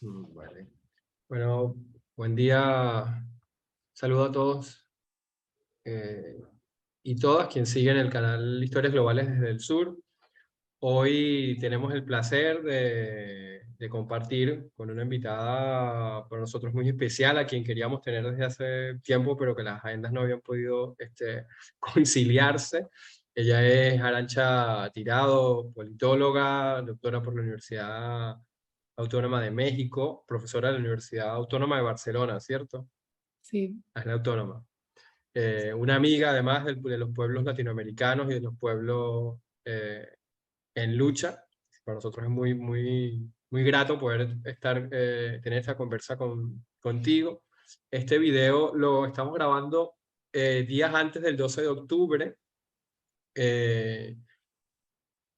Vale. Bueno, buen día. Saludo a todos y todas quienes siguen el canal Historias Globales desde el Sur. Hoy tenemos el placer de compartir con una invitada para nosotros muy especial, a quien queríamos tener desde hace tiempo, pero que las agendas no habían podido conciliarse. Ella es Arantxa Tirado, politóloga, doctora por la Universidad Autónoma de México, profesora de la Universidad Autónoma de Barcelona, ¿cierto? Sí, Es la autónoma. Una amiga además de los pueblos latinoamericanos y de los pueblos en lucha. Para nosotros es muy grato poder tener esta conversa contigo. Este video lo estamos grabando días antes del 12 de octubre, eh,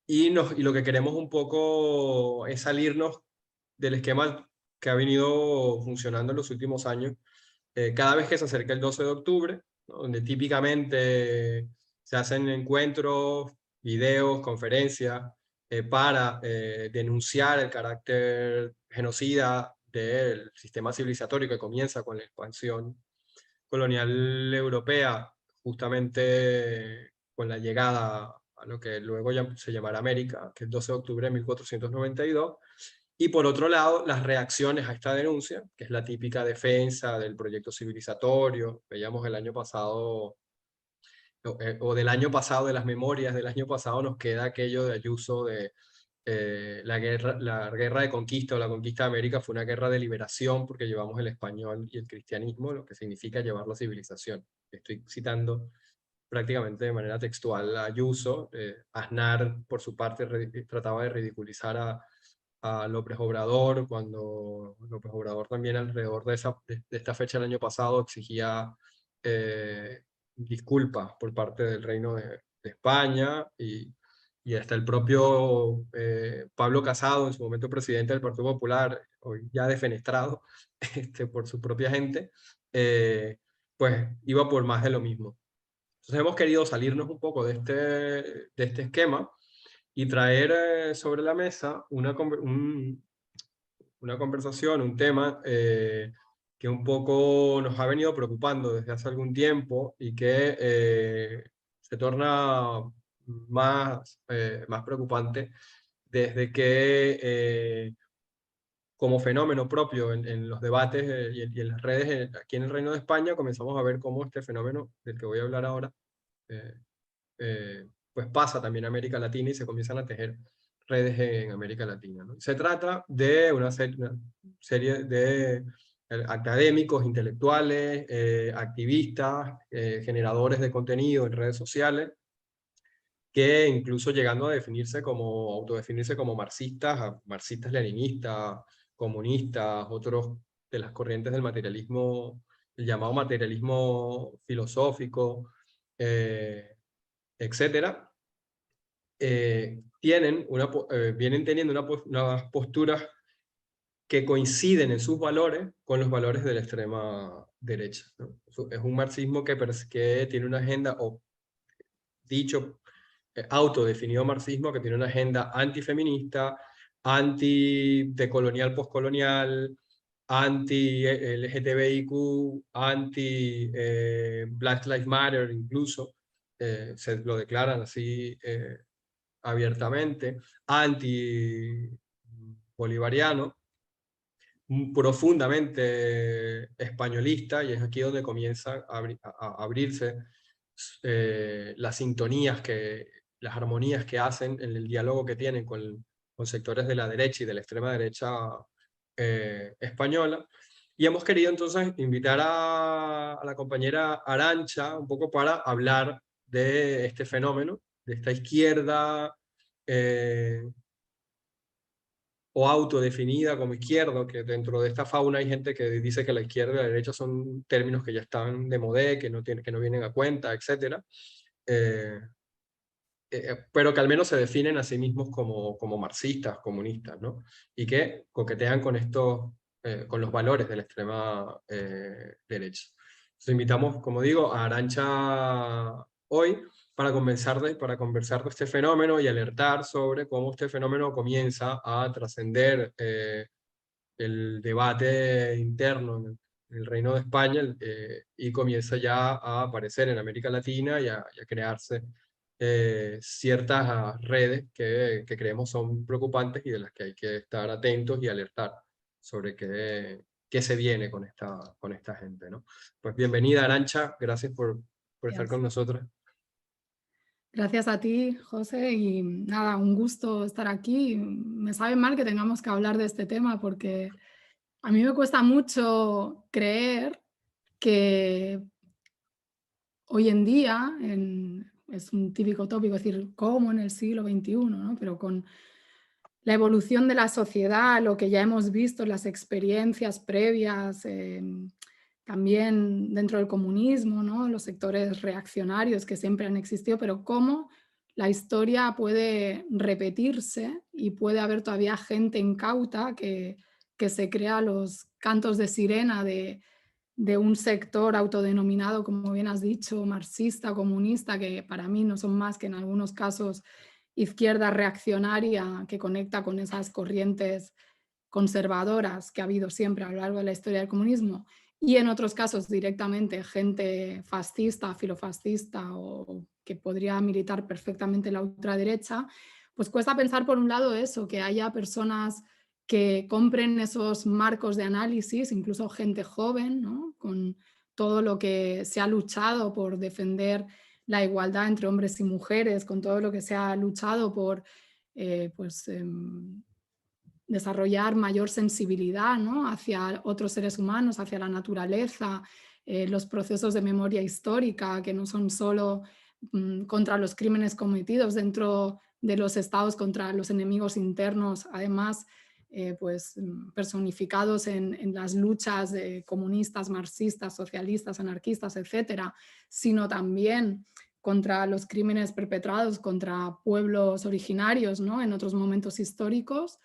y lo que queremos un poco es salirnos del esquema que ha venido funcionando en los últimos años. Cada vez que se acerca el 12 de octubre, ¿no?, donde típicamente se hacen encuentros, videos, conferencias, para denunciar el carácter genocida del sistema civilizatorio que comienza con la expansión colonial europea, justamente con la llegada a lo que luego ya se llamará América, que es el 12 de octubre de 1492, y por otro lado, las reacciones a esta denuncia, que es la típica defensa del proyecto civilizatorio. Veíamos el año pasado, o del año pasado, de las memorias del año pasado, nos queda aquello de Ayuso de la guerra de conquista o la conquista de América fue una guerra de liberación porque llevamos el español y el cristianismo, lo que significa llevar la civilización. Estoy citando prácticamente de manera textual a Ayuso. Aznar, por su parte, trataba de ridiculizar a López Obrador, cuando López Obrador también alrededor de esta fecha del año pasado exigía eh, disculpas por parte del Reino de España, y hasta el propio Pablo Casado, en su momento presidente del Partido Popular, hoy ya defenestrado por su propia gente, pues iba por más de lo mismo. Entonces hemos querido salirnos un poco de este esquema y traer sobre la mesa una conversación, un tema que un poco nos ha venido preocupando desde hace algún tiempo y que se torna más preocupante desde que como fenómeno propio en los debates y en las redes aquí en el Reino de España comenzamos a ver cómo este fenómeno del que voy a hablar ahora eh, pues pasa también a América Latina y se comienzan a tejer redes en América Latina, ¿no? Se trata de una serie de académicos, intelectuales, activistas, generadores de contenido en redes sociales, que incluso llegando a autodefinirse como marxistas leninistas, comunistas, otros de las corrientes del materialismo, el llamado materialismo filosófico, etcétera, vienen teniendo unas posturas que coinciden en sus valores con los valores de la extrema derecha, ¿no? Es un marxismo que tiene una agenda, o dicho, autodefinido marxismo, que tiene una agenda antifeminista, anti-decolonial, postcolonial, anti-LGTBIQ, anti-Black Lives Matter incluso, se lo declaran así abiertamente, anti-bolivariano, profundamente españolista, y es aquí donde comienza a abrirse las sintonías, las armonías que hacen en el diálogo que tienen con sectores de la derecha y de la extrema derecha española. Y hemos querido entonces invitar a la compañera Arantxa un poco para hablar de este fenómeno, de esta izquierda eh, o autodefinida como izquierdo, que dentro de esta fauna hay gente que dice que la izquierda y la derecha son términos que ya están de modé, que no vienen a cuenta, etc. Eh, pero que al menos se definen a sí mismos como marxistas, comunistas, ¿no? Y que coquetean con los valores de la extrema derecha. Entonces invitamos, como digo, a Arantxa hoy para conversar de este fenómeno y alertar sobre cómo este fenómeno comienza a trascender el debate interno en el Reino de España, y comienza ya a aparecer en América Latina y a crearse ciertas redes que creemos son preocupantes y de las que hay que estar atentos y alertar sobre qué se viene con esta gente, ¿no? Pues bienvenida, Arantxa, gracias por estar con Gracias. nosotros. Gracias a ti, José, y nada, un gusto estar aquí. Me sabe mal que tengamos que hablar de este tema porque a mí me cuesta mucho creer que hoy en día, es un típico tópico decir, ¿cómo en el siglo XXI? ¿No? Pero con la evolución de la sociedad, lo que ya hemos visto, las experiencias previas, también dentro del comunismo, ¿no? Los sectores reaccionarios que siempre han existido, pero cómo la historia puede repetirse y puede haber todavía gente incauta que se crea los cantos de sirena de un sector autodenominado, como bien has dicho, marxista, comunista, que para mí no son más que en algunos casos izquierda reaccionaria que conecta con esas corrientes conservadoras que ha habido siempre a lo largo de la historia del comunismo, y en otros casos directamente gente fascista, filofascista o que podría militar perfectamente la ultraderecha, pues cuesta pensar por un lado eso, que haya personas que compren esos marcos de análisis, incluso gente joven, ¿no? Con todo lo que se ha luchado por defender la igualdad entre hombres y mujeres, con todo lo que se ha luchado por desarrollar mayor sensibilidad, ¿no? Hacia otros seres humanos, hacia la naturaleza, los procesos de memoria histórica, que no son solo contra los crímenes cometidos dentro de los estados, contra los enemigos internos, además personificados en las luchas comunistas, marxistas, socialistas, anarquistas, etcétera, sino también contra los crímenes perpetrados contra pueblos originarios, ¿no? En otros momentos históricos.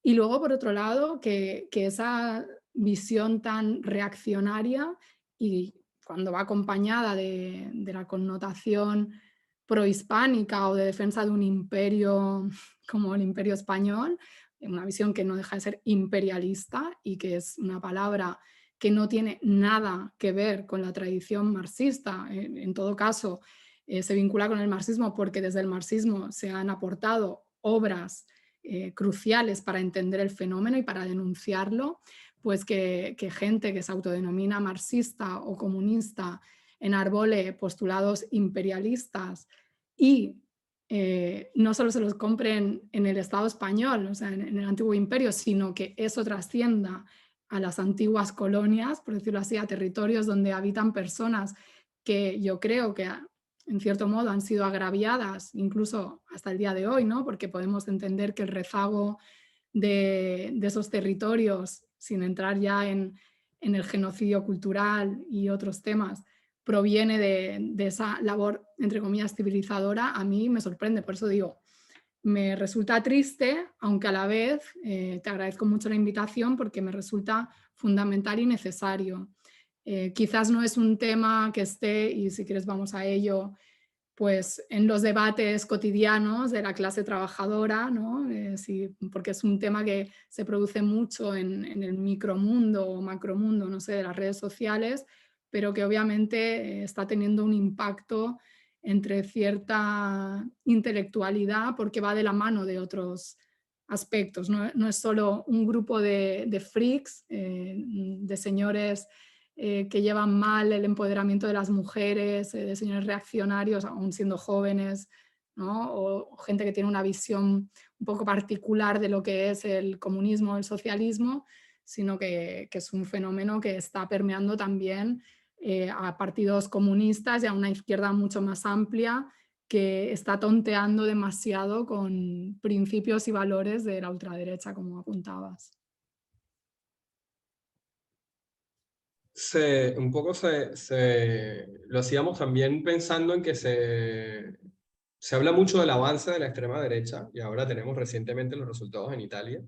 Y luego, por otro lado, que esa visión tan reaccionaria y cuando va acompañada de la connotación prohispánica o de defensa de un imperio como el Imperio Español, una visión que no deja de ser imperialista y que es una palabra que no tiene nada que ver con la tradición marxista. En todo caso, se vincula con el marxismo porque desde el marxismo se han aportado obras cruciales para entender el fenómeno y para denunciarlo, pues que gente que se autodenomina marxista o comunista enarbole postulados imperialistas y no solo se los compren en el Estado español, o sea, en el antiguo imperio, sino que eso trascienda a las antiguas colonias, por decirlo así, a territorios donde habitan personas que yo creo que en cierto modo han sido agraviadas incluso hasta el día de hoy, ¿no? Porque podemos entender que el rezago de esos territorios, sin entrar ya en el genocidio cultural y otros temas, proviene de esa labor, entre comillas, civilizadora, a mí me sorprende. Por eso digo, me resulta triste, aunque a la vez te agradezco mucho la invitación porque me resulta fundamental y necesario. Quizás no es un tema que esté, y si quieres vamos a ello, pues en los debates cotidianos de la clase trabajadora, ¿no? Sí, porque es un tema que se produce mucho en el micromundo o macromundo, no sé, de las redes sociales, pero que obviamente está teniendo un impacto entre cierta intelectualidad porque va de la mano de otros aspectos. No es solo un grupo de freaks, de señores que llevan mal el empoderamiento de las mujeres, de señores reaccionarios, aún siendo jóvenes, ¿no? O gente que tiene una visión un poco particular de lo que es el comunismo, el socialismo, sino que es un fenómeno que está permeando también a partidos comunistas y a una izquierda mucho más amplia que está tonteando demasiado con principios y valores de la ultraderecha, como apuntabas. Un poco lo hacíamos también pensando en que se habla mucho del avance de la extrema derecha y ahora tenemos recientemente los resultados en Italia.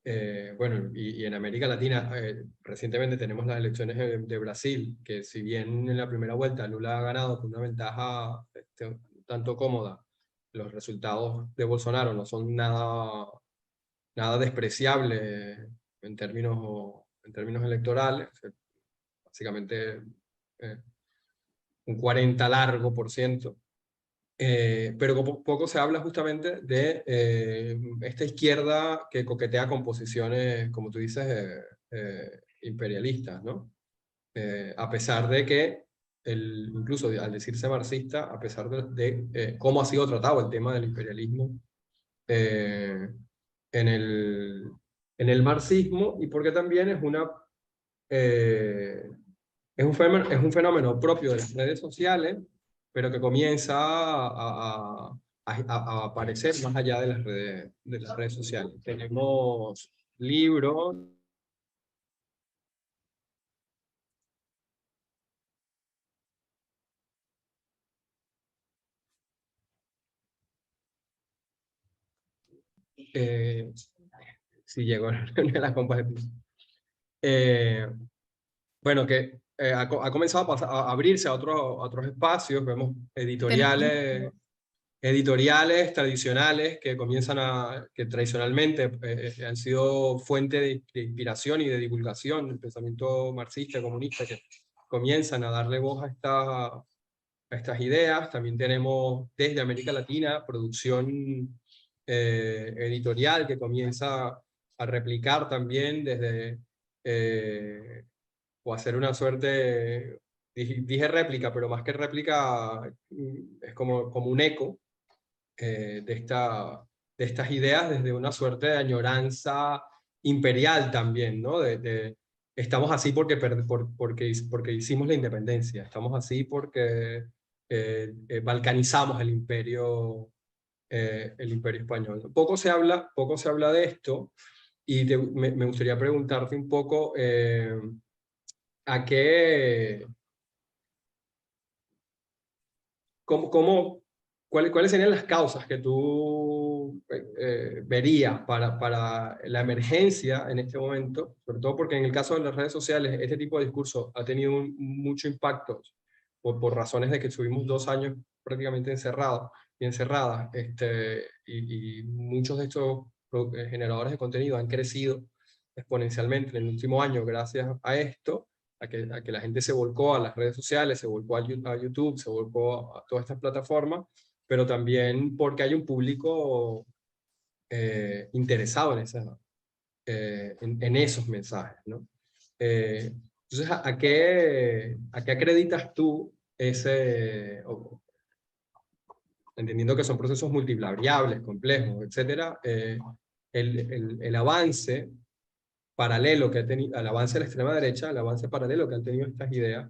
Eh, bueno, y en América Latina, recientemente tenemos las elecciones de Brasil, que si bien en la primera vuelta Lula ha ganado con una ventaja tanto cómoda, los resultados de Bolsonaro no son nada nada despreciable en términos electorales, básicamente un 40 largo por ciento. Pero poco se habla justamente de esta izquierda que coquetea con posiciones, como tú dices, imperialistas, ¿no? A pesar de que, incluso al decirse marxista, a pesar de cómo ha sido tratado el tema del imperialismo eh, en el marxismo, y porque también es un fenómeno propio de las redes sociales, pero que comienza a aparecer más allá de las redes sociales. Tenemos libros. Si llegó a las compas de piso. Bueno, que ha comenzado a abrirse a otros espacios. Vemos Tenemos, editoriales tradicionales que tradicionalmente han sido fuente de inspiración y de divulgación del pensamiento marxista, comunista, que comienzan a darle voz a estas ideas. También tenemos desde América Latina producción editorial que comienza a replicar también o hacer una suerte, dije réplica, pero más que réplica es como un eco de estas ideas desde una suerte de añoranza imperial también, ¿no? Estamos así porque hicimos la independencia, estamos así porque balcanizamos el imperio español. Poco se habla de esto, y me gustaría preguntarte un poco a qué, cómo, ¿cuáles serían las causas que tú verías para la emergencia en este momento? Sobre todo porque en el caso de las redes sociales, este tipo de discurso ha tenido mucho impacto por razones de que estuvimos 2 años prácticamente encerrados y encerradas, y muchos de estos generadores de contenido han crecido exponencialmente en el último año gracias a esto, a que la gente se volcó a las redes sociales, se volcó a YouTube, se volcó a todas estas plataformas, pero también porque hay un público interesado en esos mensajes, ¿no? Entonces, ¿a qué acreditas tú entendiendo que son procesos multivariables, complejos, etcétera, el avance paralelo que ha tenido, al avance de la extrema derecha, el avance paralelo que han tenido estas ideas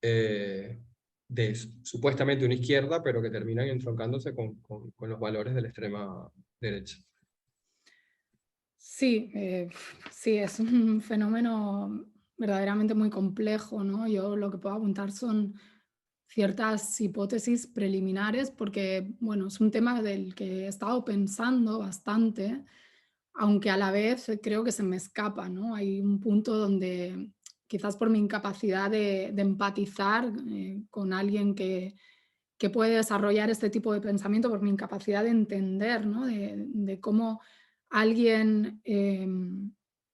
eh, de supuestamente una izquierda, pero que terminan entroncándose con los valores de la extrema derecha? sí, sí, es un fenómeno verdaderamente muy complejo, ¿no? Yo lo que puedo apuntar son ciertas hipótesis preliminares porque, bueno, es un tema del que he estado pensando bastante, aunque a la vez creo que se me escapa, ¿no? Hay un punto donde quizás por mi incapacidad de empatizar con alguien que puede desarrollar este tipo de pensamiento, por mi incapacidad de entender, ¿no? De cómo alguien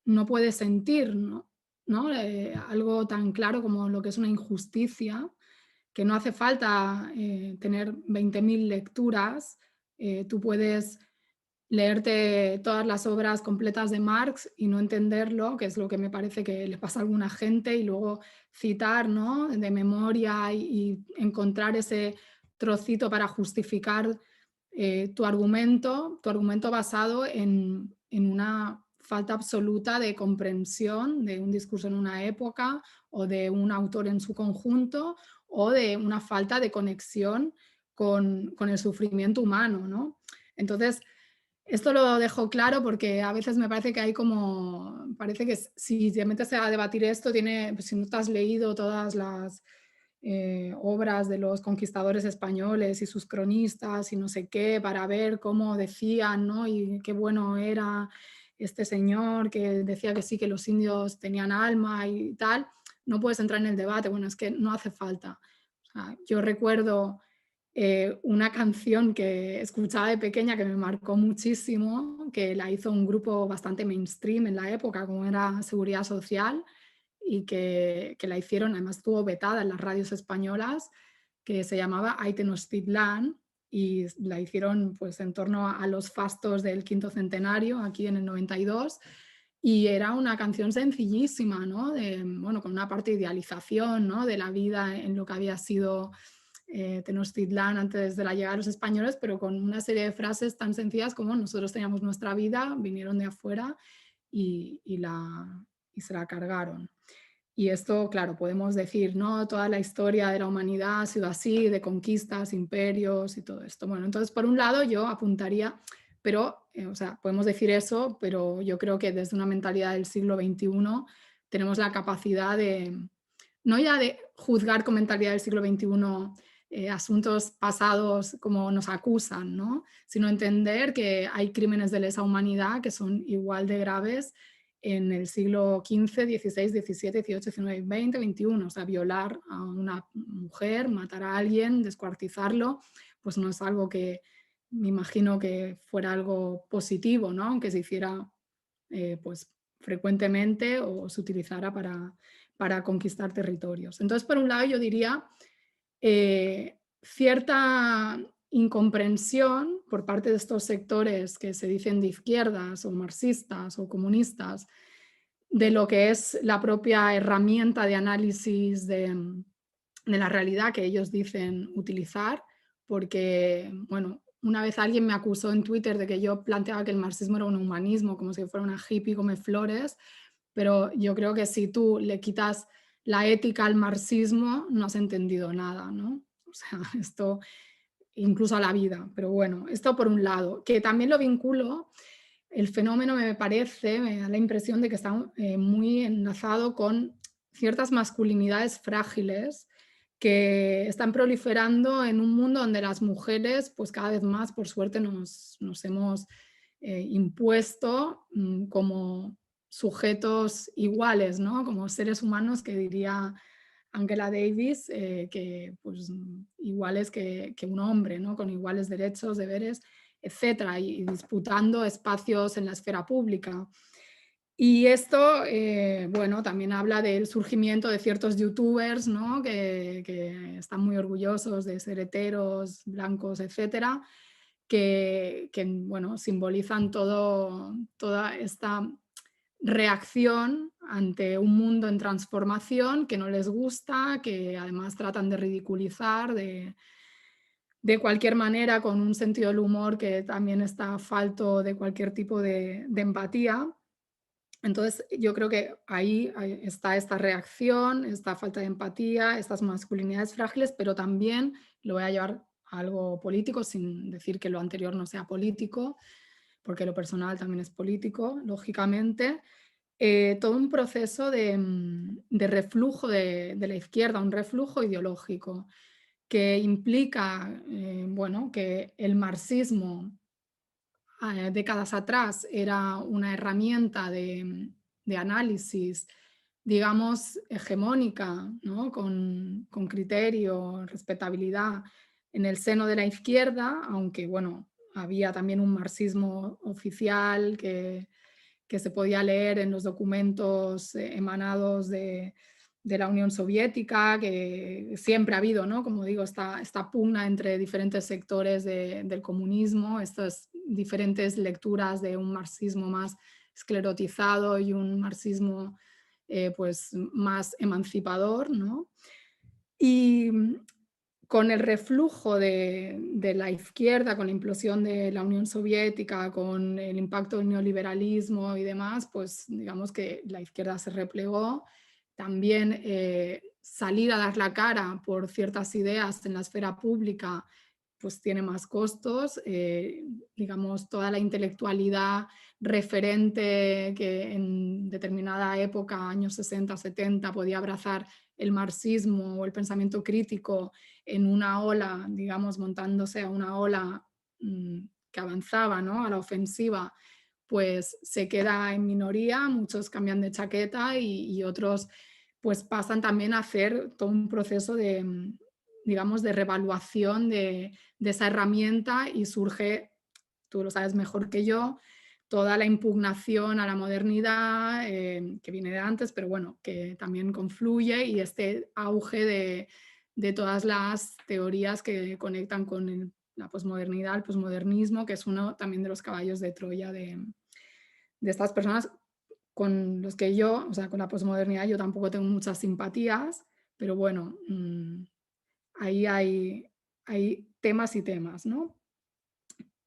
no puede sentir, ¿no? ¿No? Algo tan claro como lo que es una injusticia, que no hace falta tener 20.000 lecturas, tú puedes leerte todas las obras completas de Marx y no entenderlo, que es lo que me parece que le pasa a alguna gente, y luego citar, ¿no? De memoria y encontrar ese trocito para justificar tu argumento basado en una falta absoluta de comprensión de un discurso en una época o de un autor en su conjunto, o de una falta de conexión con el sufrimiento humano, ¿no? Entonces, esto lo dejo claro porque a veces me parece que hay parece que si te metes a debatir esto, pues si no te has leído todas las obras de los conquistadores españoles y sus cronistas y no sé qué, para ver cómo decían, ¿no? Y qué bueno era este señor que decía que sí, que los indios tenían alma y tal, no puedes entrar en el debate. Bueno, es que no hace falta. O sea, yo recuerdo una canción que escuchaba de pequeña que me marcó muchísimo, ¿no? Que la hizo un grupo bastante mainstream en la época, como era Seguridad Social, y que la hicieron, además estuvo vetada en las radios españolas, que se llamaba Aitenochtitlan, y la hicieron pues en torno a los fastos del quinto centenario, aquí en el 92, y era una canción sencillísima, ¿no? Bueno, con una parte de idealización, ¿no? De la vida en lo que había sido Tenochtitlán antes de la llegada de los españoles, pero con una serie de frases tan sencillas como nosotros teníamos nuestra vida, vinieron de afuera y se la cargaron. Y esto, claro, podemos decir, no, toda la historia de la humanidad ha sido así, de conquistas, imperios y todo esto. Bueno, entonces, por un lado, yo apuntaría, pero, o sea, podemos decir eso, pero yo creo que desde una mentalidad del siglo XXI tenemos la capacidad de, no ya de juzgar con mentalidad del siglo XXI asuntos pasados como nos acusan, ¿no? Sino entender que hay crímenes de lesa humanidad que son igual de graves en el siglo XV, XVI, XVII, XVIII, XIX, XX, XXI. O sea, violar a una mujer, matar a alguien, descuartizarlo, pues no es algo que me imagino que fuera algo positivo, ¿no? Aunque se hiciera pues frecuentemente o se utilizara para conquistar territorios. Entonces, por un lado, yo diría cierta incomprensión por parte de estos sectores que se dicen de izquierdas o marxistas o comunistas de lo que es la propia herramienta de análisis de la realidad que ellos dicen utilizar, porque, bueno, una vez alguien me acusó en Twitter de que yo planteaba que el marxismo era un humanismo, como si fuera una hippie come flores, pero yo creo que si tú le quitas la ética al marxismo, no has entendido nada, ¿no? O sea, esto incluso a la vida, pero bueno, esto por un lado, que también lo vinculo, el fenómeno me parece, me da la impresión de que está muy enlazado con ciertas masculinidades frágiles que están proliferando en un mundo donde las mujeres, pues cada vez más, por suerte, nos hemos impuesto como sujetos iguales, ¿no? Como seres humanos, que diría Angela Davis, que pues iguales que un hombre, ¿no? Con iguales derechos, deberes, etcétera, y disputando espacios en la esfera pública. Y esto, bueno, también habla del surgimiento de ciertos youtubers, ¿no? Que están muy orgullosos de ser heteros, blancos, etcétera, que bueno, simbolizan toda esta reacción ante un mundo en transformación que no les gusta, que además tratan de ridiculizar de cualquier manera, con un sentido del humor que también está falto de cualquier tipo de empatía. Entonces, yo creo que ahí está esta reacción, esta falta de empatía, estas masculinidades frágiles, pero también lo voy a llevar a algo político, sin decir que lo anterior no sea político, porque lo personal también es político, lógicamente. Todo un proceso de reflujo de la izquierda, un reflujo ideológico que implica, bueno, que el marxismo décadas atrás era una herramienta de análisis, digamos, hegemónica, ¿no? Con criterio, respetabilidad en el seno de la izquierda, aunque bueno, había también un marxismo oficial que se podía leer en los documentos emanados de la Unión Soviética, que siempre ha habido, ¿no? Como digo, esta pugna entre diferentes sectores del comunismo, estas diferentes lecturas de un marxismo más esclerotizado y un marxismo pues más emancipador, ¿no? Y con el reflujo de la izquierda, con la implosión de la Unión Soviética, con el impacto del neoliberalismo y demás, pues digamos que la izquierda se replegó. También salir a dar la cara por ciertas ideas en la esfera pública pues tiene más costos, digamos, toda la intelectualidad referente que en determinada época, años 60, 70, podía abrazar el marxismo o el pensamiento crítico en una ola, digamos, montándose a una ola que avanzaba, ¿no? A la ofensiva, pues se queda en minoría, muchos cambian de chaqueta y otros pues pasan también a hacer todo un proceso de, digamos, de revaluación de esa herramienta y surge, tú lo sabes mejor que yo, toda la impugnación a la modernidad, que viene de antes, pero bueno, que también confluye, y este auge de todas las teorías que conectan con la posmodernidad, el posmodernismo, que es uno también de los caballos de Troya de estas personas con los que yo, o sea, con la posmodernidad yo tampoco tengo muchas simpatías, pero bueno, ahí hay temas y temas, ¿no?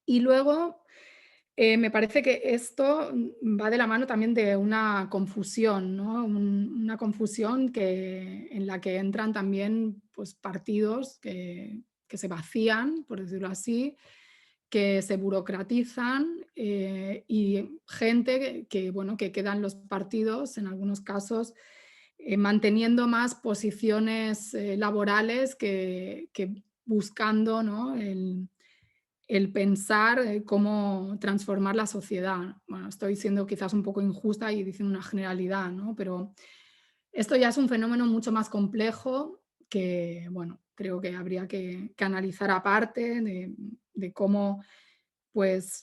Y luego me parece que esto va de la mano también de una confusión, ¿no? Una confusión en la que entran también pues, partidos que se vacían, por decirlo así, que se burocratizan, y gente bueno, que quedan los partidos, en algunos casos, manteniendo más posiciones laborales que buscando, ¿no? el pensar cómo transformar la sociedad. Bueno, estoy siendo quizás un poco injusta y diciendo una generalidad, ¿no? Pero esto ya es un fenómeno mucho más complejo que, bueno, creo que habría que analizar aparte de cómo, pues,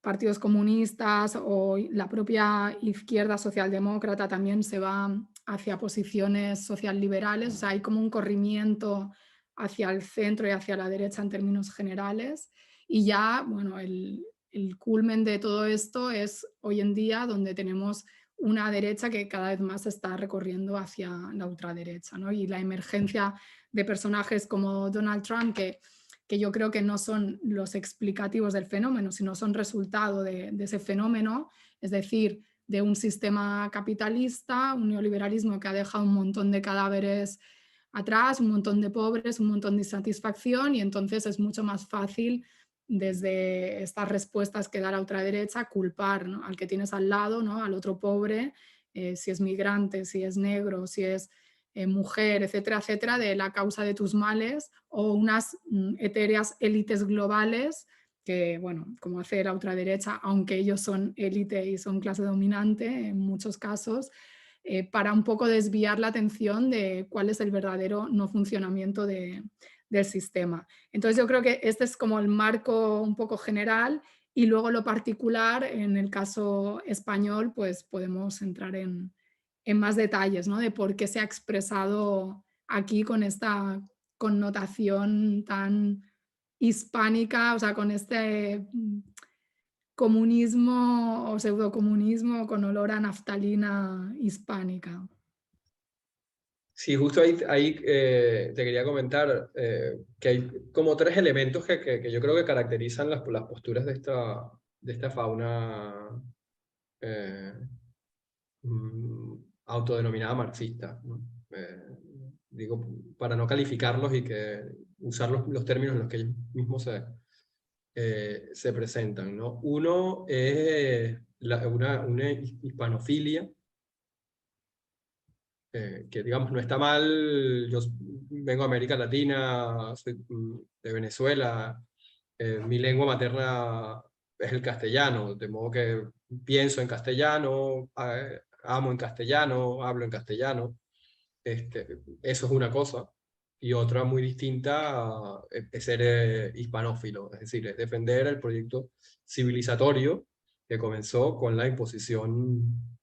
partidos comunistas o la propia izquierda socialdemócrata también se va hacia posiciones socialliberales. O sea, hay como un corrimiento hacia el centro y hacia la derecha en términos generales. Y ya, bueno, el culmen de todo esto es hoy en día, donde tenemos una derecha que cada vez más está recorriendo hacia la ultraderecha, ¿no? Y la emergencia de personajes como Donald Trump, que yo creo que no son los explicativos del fenómeno, sino son resultado de ese fenómeno, es decir, de un sistema capitalista, un neoliberalismo que ha dejado un montón de cadáveres atrás, un montón de pobres, un montón de insatisfacción, y entonces es mucho más fácil desde estas respuestas que da la ultraderecha culpar, ¿no? Al que tienes al lado, ¿no? Al otro pobre, si es migrante, si es negro, si es mujer, etcétera, etcétera, de la causa de tus males, o unas etéreas élites globales que, bueno, como hace la ultraderecha, aunque ellos son élite y son clase dominante en muchos casos, para un poco desviar la atención de cuál es el verdadero no funcionamiento del sistema. Entonces yo creo que este es como el marco un poco general, y luego lo particular, en el caso español, pues podemos entrar en más detalles, ¿no? De por qué se ha expresado aquí con esta connotación tan hispánica, o sea, con este comunismo o pseudocomunismo con olor a naftalina hispánica. Sí, justo ahí te quería comentar que hay como tres elementos que yo creo que caracterizan las posturas de esta fauna eh, autodenominada marxista, ¿no? Digo, para no calificarlos y que usar los términos en los que ellos mismos se presentan, ¿no? Uno es una hispanofilia, que digamos no está mal. Yo vengo de América Latina, soy de Venezuela, mi lengua materna es el castellano, de modo que pienso en castellano, amo en castellano, hablo en castellano. Eso es una cosa. Y otra muy distinta es ser hispanófilo, es decir, es defender el proyecto civilizatorio que comenzó con la imposición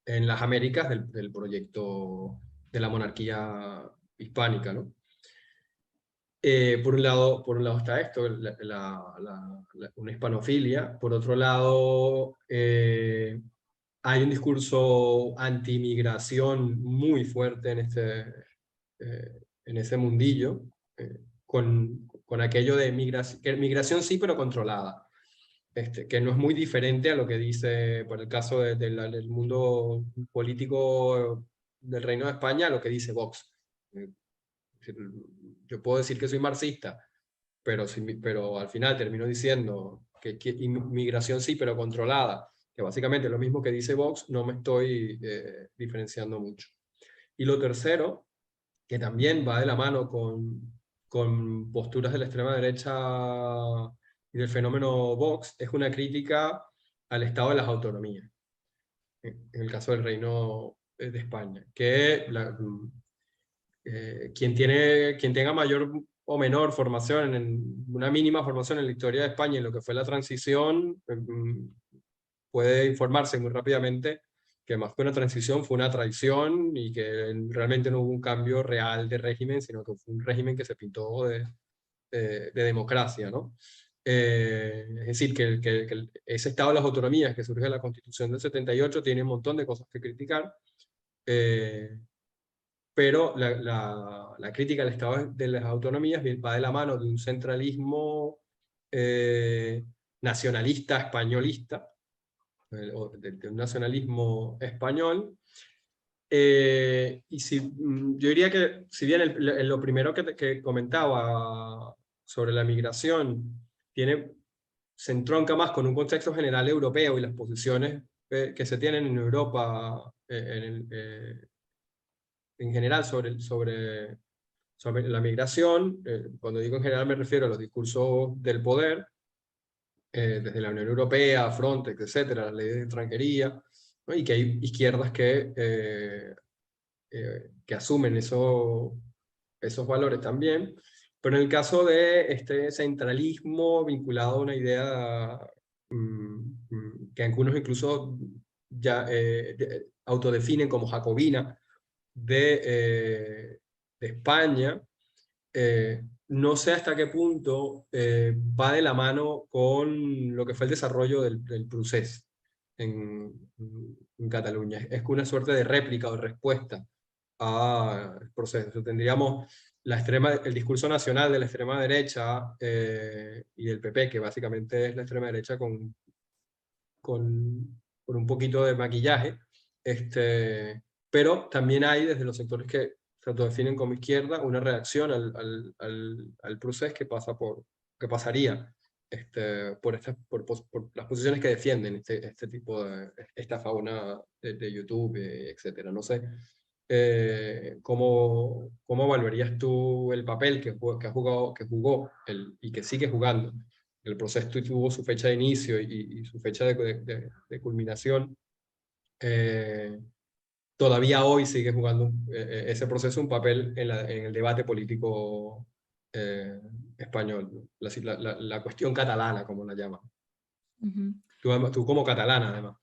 en las Américas del proyecto de la monarquía hispánica, ¿no? Por un lado está esto, una hispanofilia. Por otro lado, hay un discurso anti-migración muy fuerte en ese mundillo, con aquello de migración sí, pero controlada. Que no es muy diferente a lo que dice, por el caso del mundo político del Reino de España, a lo que dice Vox. Yo puedo decir que soy marxista, pero al final termino diciendo que inmigración sí, pero controlada, que básicamente es lo mismo que dice Vox. No me estoy diferenciando mucho. Y lo tercero, que también va de la mano con posturas de la extrema derecha y del fenómeno Vox, es una crítica al Estado de las autonomías, en el caso del Reino de España, que quien tenga mayor o menor formación, una mínima formación en la historia de España, en lo que fue la transición, puede informarse muy rápidamente que más que una transición fue una traición y que realmente no hubo un cambio real de régimen, sino que fue un régimen que se pintó de democracia, ¿no? Es decir, que ese estado de las autonomías que surge de la Constitución del 78 tiene un montón de cosas que criticar, pero la crítica al estado de las autonomías va de la mano de un centralismo nacionalista, españolista, o de un nacionalismo español. Yo diría que, si bien lo primero que comentaba sobre la migración se entronca más con un contexto general europeo y las posiciones que se tienen en Europa en general sobre la migración, cuando digo en general me refiero a los discursos del poder, desde la Unión Europea, Frontex, etcétera, la ley de extranjería, ¿no? Y que hay izquierdas que asumen esos valores también, pero en el caso de este centralismo vinculado a una idea que algunos incluso ya autodefinen como jacobina de España, no sé hasta qué punto va de la mano con lo que fue el desarrollo del procés en Cataluña. Es una suerte de réplica o respuesta al proceso. Tendríamos el discurso nacional de la extrema derecha y del PP, que básicamente es la extrema derecha con un poquito de maquillaje, pero también hay desde los sectores que se autodefinen como izquierda una reacción al proceso que pasaría por las posiciones que defienden este tipo esta fauna de YouTube, etcétera. No sé, ¿cómo evaluarías tú el papel que jugó y que sigue jugando el proceso? Tuvo su fecha de inicio y su fecha de culminación. Todavía hoy sigue jugando ese proceso un papel en el debate político español, ¿no? La cuestión catalana, como la llaman. Ujú. Tú como catalana, además.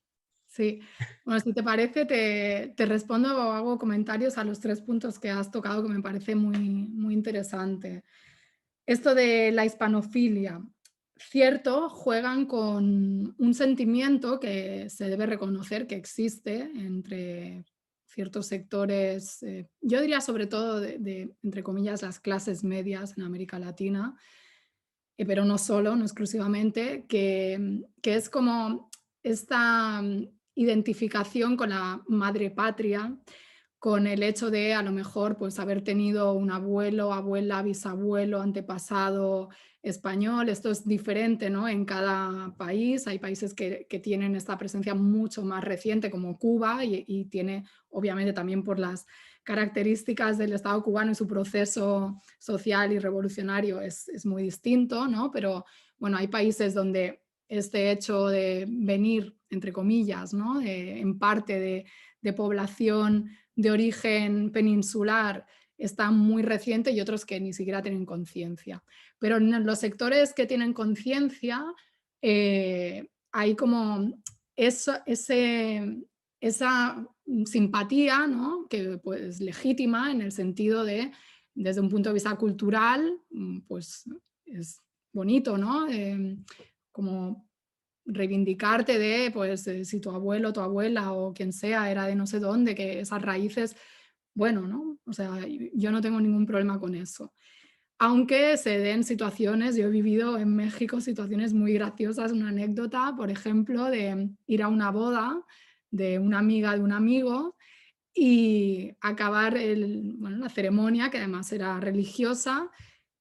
Sí, bueno, si te parece, te respondo o hago comentarios a los 3 puntos que has tocado que me parece muy, muy interesante. Esto de la hispanofilia, cierto, juegan con un sentimiento que se debe reconocer que existe entre ciertos sectores, yo diría sobre todo entre comillas, las clases medias en América Latina, pero no solo, no exclusivamente, que es como esta identificación con la madre patria, con el hecho de a lo mejor pues haber tenido un abuelo, abuela, bisabuelo, antepasado español. Esto es diferente, ¿no? En cada país. Hay países que tienen esta presencia mucho más reciente, como Cuba, y tiene obviamente también por las características del Estado cubano y su proceso social y revolucionario es muy distinto, ¿no? Pero bueno, hay países donde este hecho de venir, entre comillas, ¿no? En parte de población de origen peninsular está muy reciente y otros que ni siquiera tienen conciencia. Pero en los sectores que tienen conciencia hay como esa simpatía, ¿no? Que pues legítima en el sentido de, desde un punto de vista cultural, pues es bonito, ¿no? Como reivindicarte de, pues, si tu abuelo, tu abuela o quien sea era de no sé dónde, que esas raíces, bueno, ¿no? O sea, yo no tengo ningún problema con eso. Aunque se den situaciones, yo he vivido en México situaciones muy graciosas, una anécdota, por ejemplo, de ir a una boda de una amiga de un amigo y acabar la ceremonia, que además era religiosa,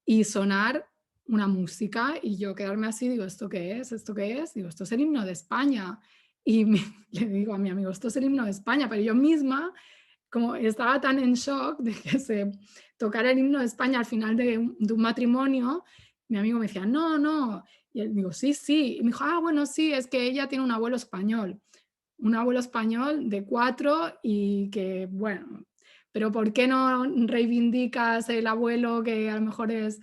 y sonar una música y yo quedarme así, digo, ¿esto qué es? ¿Esto qué es? Digo, esto es el himno de España. Y le digo a mi amigo, esto es el himno de España, pero yo misma, como estaba tan en shock de que se tocara el himno de España al final de un matrimonio, mi amigo me decía, no, no. Y él digo, sí, sí. Y me dijo, ah, bueno, sí, es que ella tiene un abuelo español de 4 y que, bueno, pero ¿por qué no reivindicas el abuelo que a lo mejor es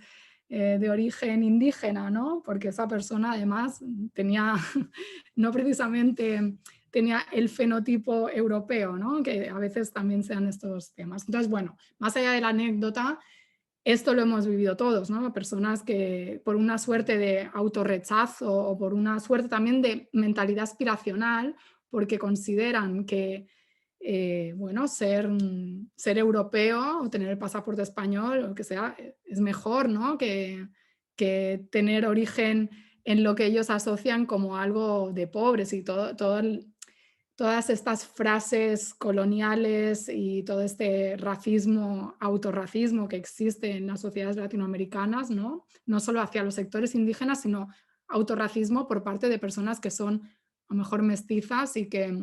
de origen indígena, ¿no? Porque esa persona además tenía, no precisamente tenía el fenotipo europeo, ¿no? Que a veces también sean estos temas. Entonces, bueno, más allá de la anécdota, esto lo hemos vivido todos, ¿no? Personas que por una suerte de autorrechazo o por una suerte también de mentalidad aspiracional, porque consideran que bueno, ser europeo o tener el pasaporte español o lo que sea es mejor, ¿no? Que tener origen en lo que ellos asocian como algo de pobres y todas estas frases coloniales y todo este racismo, autorracismo que existe en las sociedades latinoamericanas, ¿no? No solo hacia los sectores indígenas, sino autorracismo por parte de personas que son a lo mejor mestizas y que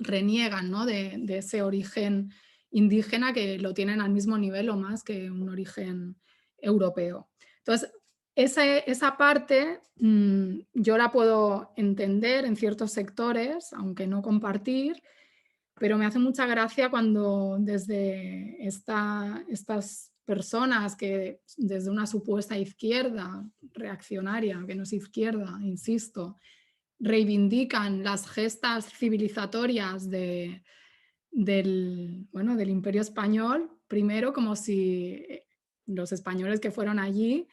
reniegan, ¿no? de ese origen indígena que lo tienen al mismo nivel o más que un origen europeo. Entonces, esa parte yo la puedo entender en ciertos sectores, aunque no compartir, pero me hace mucha gracia cuando desde estas personas que desde una supuesta izquierda reaccionaria, que no es izquierda, insisto, reivindican las gestas civilizatorias del Imperio Español, primero como si los españoles que fueron allí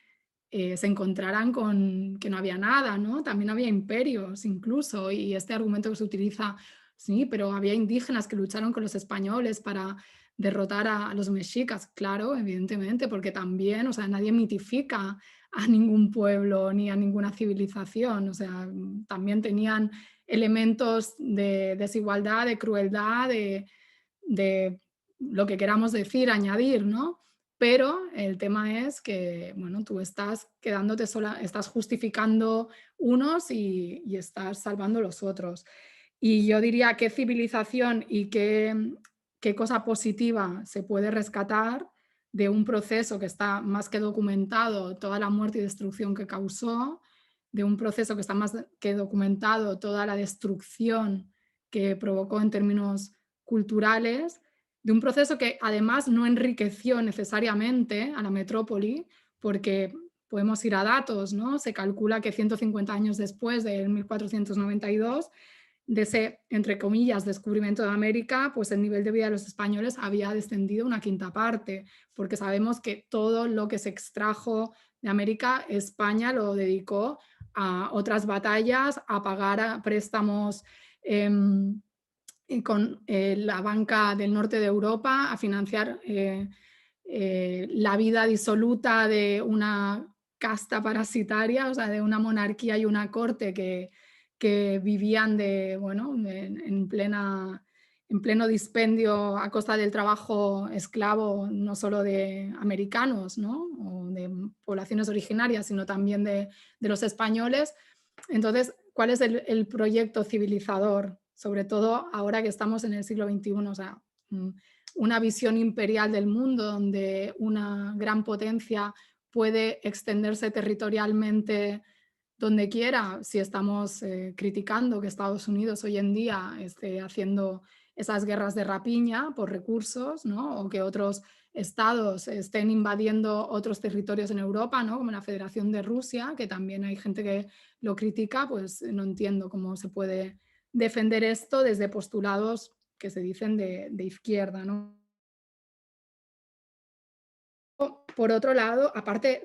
se encontraran con que no había nada, ¿no? También había imperios incluso, y este argumento que se utiliza, sí, pero había indígenas que lucharon con los españoles para derrotar a los mexicas, claro, evidentemente, porque también, o sea, nadie mitifica a ningún pueblo ni a ninguna civilización, o sea, también tenían elementos de desigualdad, de crueldad, de lo que queramos decir, añadir, ¿no? Pero el tema es que, bueno, tú estás quedándote sola, estás justificando unos y estás salvando los otros. Y yo diría qué civilización y qué cosa positiva se puede rescatar de un proceso que está más que documentado, toda la muerte y destrucción que causó, de un proceso que está más que documentado, toda la destrucción que provocó en términos culturales, de un proceso que además no enriqueció necesariamente a la metrópoli, porque podemos ir a datos, ¿no? Se calcula que 150 años después del 1492, de ese, entre comillas, descubrimiento de América, pues el nivel de vida de los españoles había descendido una quinta parte, porque sabemos que todo lo que se extrajo de América, España lo dedicó a otras batallas, a pagar a préstamos con la banca del norte de Europa, a financiar la vida disoluta de una casta parasitaria, o sea, de una monarquía y una corte que vivían bueno, en pleno dispendio a costa del trabajo esclavo, no solo de americanos, ¿no? O de poblaciones originarias, sino también de los españoles. Entonces, ¿cuál es el proyecto civilizador? Sobre todo ahora que estamos en el siglo XXI, o sea, una visión imperial del mundo donde una gran potencia puede extenderse territorialmente donde quiera, si estamos criticando que Estados Unidos hoy en día esté haciendo esas guerras de rapiña por recursos, ¿no? O que otros estados estén invadiendo otros territorios en Europa, ¿no? Como la Federación de Rusia, que también hay gente que lo critica, pues no entiendo cómo se puede defender esto desde postulados que se dicen de izquierda, ¿no? Por otro lado, aparte,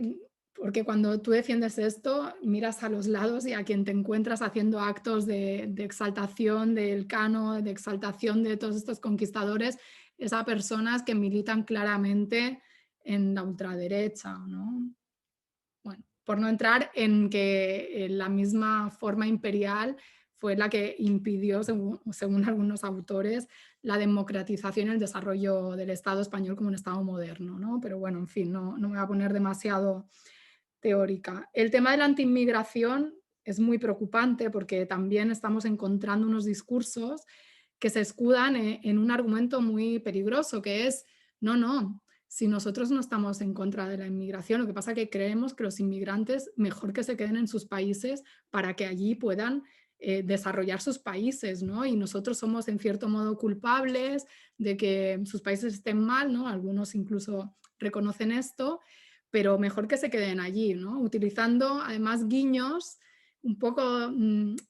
porque cuando tú defiendes esto, miras a los lados y a quien te encuentras haciendo actos de exaltación del Cano, de exaltación de todos estos conquistadores, es a personas que militan claramente en la ultraderecha, ¿no? Bueno, por no entrar en que la misma forma imperial fue la que impidió, según algunos autores, la democratización y el desarrollo del Estado español como un Estado moderno, ¿no? Pero bueno, en fin, no me voy a poner demasiado teórica. El tema de la antiinmigración es muy preocupante porque también estamos encontrando unos discursos que se escudan en un argumento muy peligroso, que es, no, si nosotros no estamos en contra de la inmigración, lo que pasa es que creemos que los inmigrantes mejor que se queden en sus países para que allí puedan desarrollar sus países, ¿no? Y nosotros somos en cierto modo culpables de que sus países estén mal, ¿no? Algunos incluso reconocen esto, pero mejor que se queden allí, ¿no? Utilizando además guiños un poco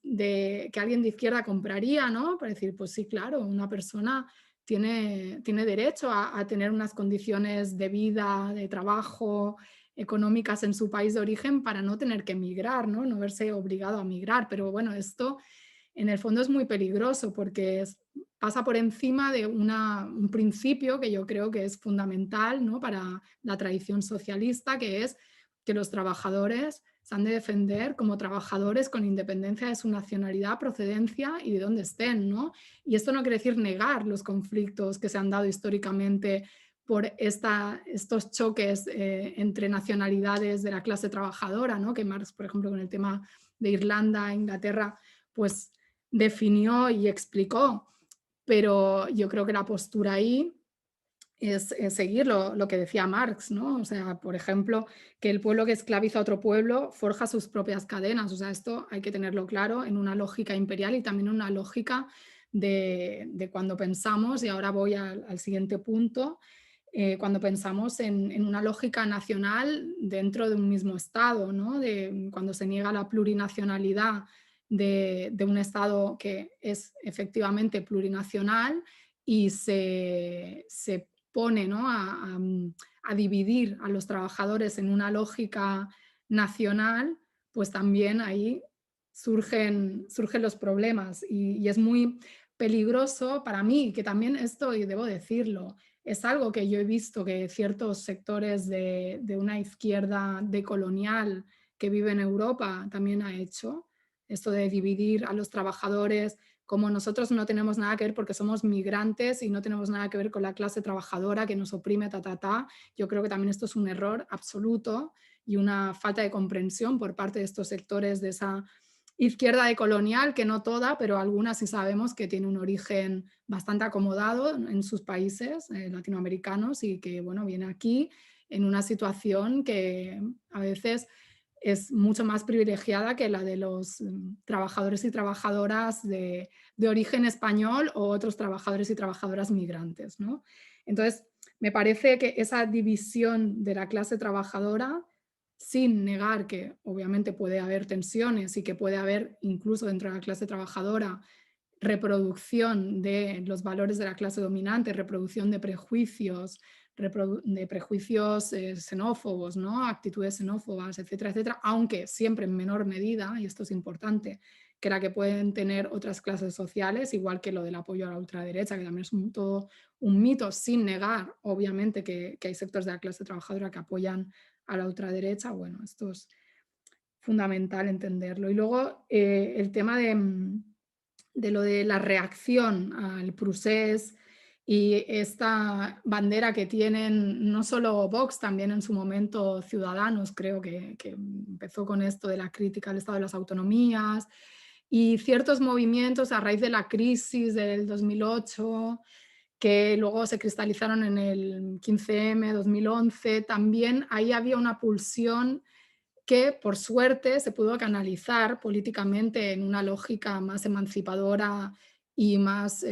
de que alguien de izquierda compraría, ¿no? Para decir, pues sí, claro, una persona tiene derecho a tener unas condiciones de vida, de trabajo, económicas en su país de origen para no tener que emigrar, ¿no? No verse obligado a migrar. Pero bueno, esto en el fondo es muy peligroso porque pasa por encima de un principio que yo creo que es fundamental, ¿no? Para la tradición socialista, que es que los trabajadores se han de defender como trabajadores con independencia de su nacionalidad, procedencia y de dónde estén, ¿no? Y esto no quiere decir negar los conflictos que se han dado históricamente por estos choques entre nacionalidades de la clase trabajadora, ¿no? Que Marx, por ejemplo, con el tema de Irlanda, Inglaterra, pues definió y explicó. Pero yo creo que la postura ahí es seguir lo que decía Marx, ¿no? O sea, por ejemplo, que el pueblo que esclaviza a otro pueblo forja sus propias cadenas. O sea, esto hay que tenerlo claro en una lógica imperial y también en una lógica de cuando pensamos, y ahora voy al siguiente punto, cuando pensamos en una lógica nacional dentro de un mismo Estado, ¿no? De cuando se niega la plurinacionalidad de un Estado que es efectivamente plurinacional y se pone, ¿no? a dividir a los trabajadores en una lógica nacional, pues también ahí surgen los problemas y es muy peligroso para mí, que también esto, y debo decirlo, es algo que yo he visto que ciertos sectores de una izquierda decolonial que vive en Europa también ha hecho, esto de dividir a los trabajadores como nosotros no tenemos nada que ver porque somos migrantes y no tenemos nada que ver con la clase trabajadora que nos oprime, yo creo que también esto es un error absoluto y una falta de comprensión por parte de estos sectores de esa izquierda decolonial, que no toda, pero algunas sí sabemos que tiene un origen bastante acomodado en sus países latinoamericanos y que bueno, viene aquí en una situación que a veces es mucho más privilegiada que la de los trabajadores y trabajadoras de origen español o otros trabajadores y trabajadoras migrantes, ¿no? Entonces, me parece que esa división de la clase trabajadora, sin negar que obviamente puede haber tensiones y que puede haber incluso dentro de la clase trabajadora reproducción de los valores de la clase dominante, reproducción de prejuicios, xenófobos, ¿no? Actitudes xenófobas, etcétera, etcétera, aunque siempre en menor medida, y esto es importante, que la que pueden tener otras clases sociales, igual que lo del apoyo a la ultraderecha, que también es todo un mito, sin negar, obviamente, que hay sectores de la clase trabajadora que apoyan a la ultraderecha. Bueno, esto es fundamental entenderlo. Y luego el tema de lo de la reacción al procés y esta bandera que tienen no solo Vox, también en su momento Ciudadanos, creo que empezó con esto de la crítica al Estado de las autonomías y ciertos movimientos a raíz de la crisis del 2008 que luego se cristalizaron en el 15M, 2011, también ahí había una pulsión que por suerte se pudo canalizar políticamente en una lógica más emancipadora y más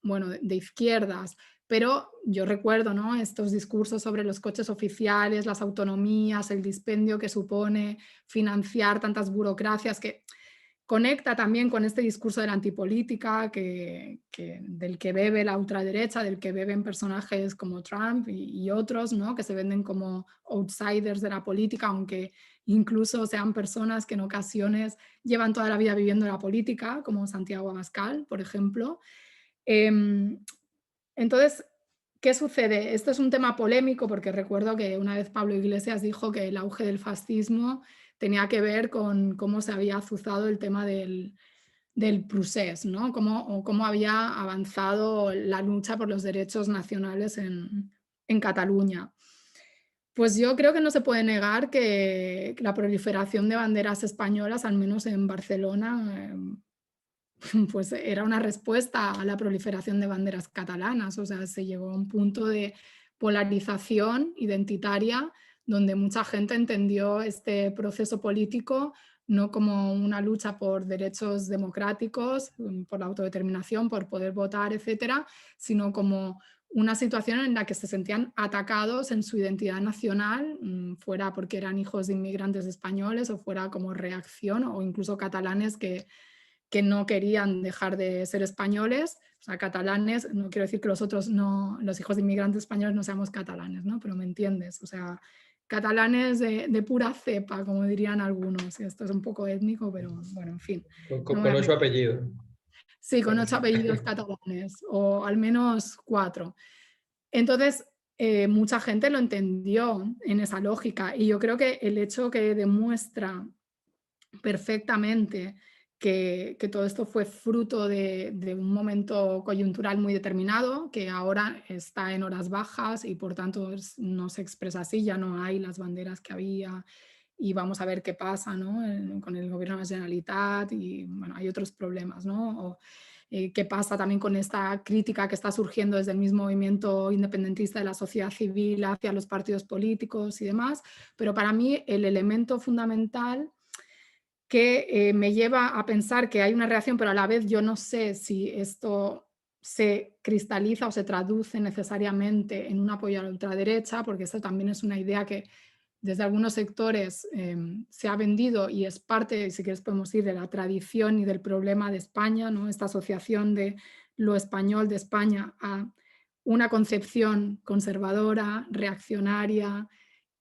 bueno, de izquierdas. Pero yo recuerdo, ¿no? Estos discursos sobre los coches oficiales, las autonomías, el dispendio que supone financiar tantas burocracias que conecta también con este discurso de la antipolítica del que bebe la ultraderecha, del que beben personajes como Trump y otros, ¿no? Que se venden como outsiders de la política, aunque incluso sean personas que en ocasiones llevan toda la vida viviendo la política, como Santiago Abascal, por ejemplo. Entonces, ¿qué sucede? Esto es un tema polémico porque recuerdo que una vez Pablo Iglesias dijo que el auge del fascismo tenía que ver con cómo se había azuzado el tema del procés, ¿no? Cómo había avanzado la lucha por los derechos nacionales en Cataluña. Pues yo creo que no se puede negar que la proliferación de banderas españolas, al menos en Barcelona, pues era una respuesta a la proliferación de banderas catalanas. O sea, se llegó a un punto de polarización identitaria donde mucha gente entendió este proceso político no como una lucha por derechos democráticos, por la autodeterminación, por poder votar, etcétera, sino como una situación en la que se sentían atacados en su identidad nacional, fuera porque eran hijos de inmigrantes españoles o fuera como reacción, o incluso catalanes que no querían dejar de ser españoles. O sea, catalanes, no quiero decir que los otros no, los hijos de inmigrantes españoles no seamos catalanes, ¿no? Pero me entiendes, o sea, catalanes de pura cepa, como dirían algunos. Esto es un poco étnico, pero bueno, en fin. No me voy Con a 8 meter. apellidos. Sí, con 8 apellidos catalanes, o al menos 4. Entonces, mucha gente lo entendió en esa lógica, y yo creo que el hecho que demuestra perfectamente que todo esto fue fruto de un momento coyuntural muy determinado, que ahora está en horas bajas y por tanto no se expresa así, ya no hay las banderas que había, y vamos a ver qué pasa, ¿no? Con el gobierno de la Generalitat, y bueno, hay otros problemas, ¿no? O, qué pasa también con esta crítica que está surgiendo desde el mismo movimiento independentista de la sociedad civil hacia los partidos políticos y demás, pero para mí el elemento fundamental que me lleva a pensar que hay una reacción, pero a la vez yo no sé si esto se cristaliza o se traduce necesariamente en un apoyo a la ultraderecha, porque esto también es una idea que desde algunos sectores se ha vendido y es parte, si quieres podemos ir, de la tradición y del problema de España, ¿no? Esta asociación de lo español de España a una concepción conservadora, reaccionaria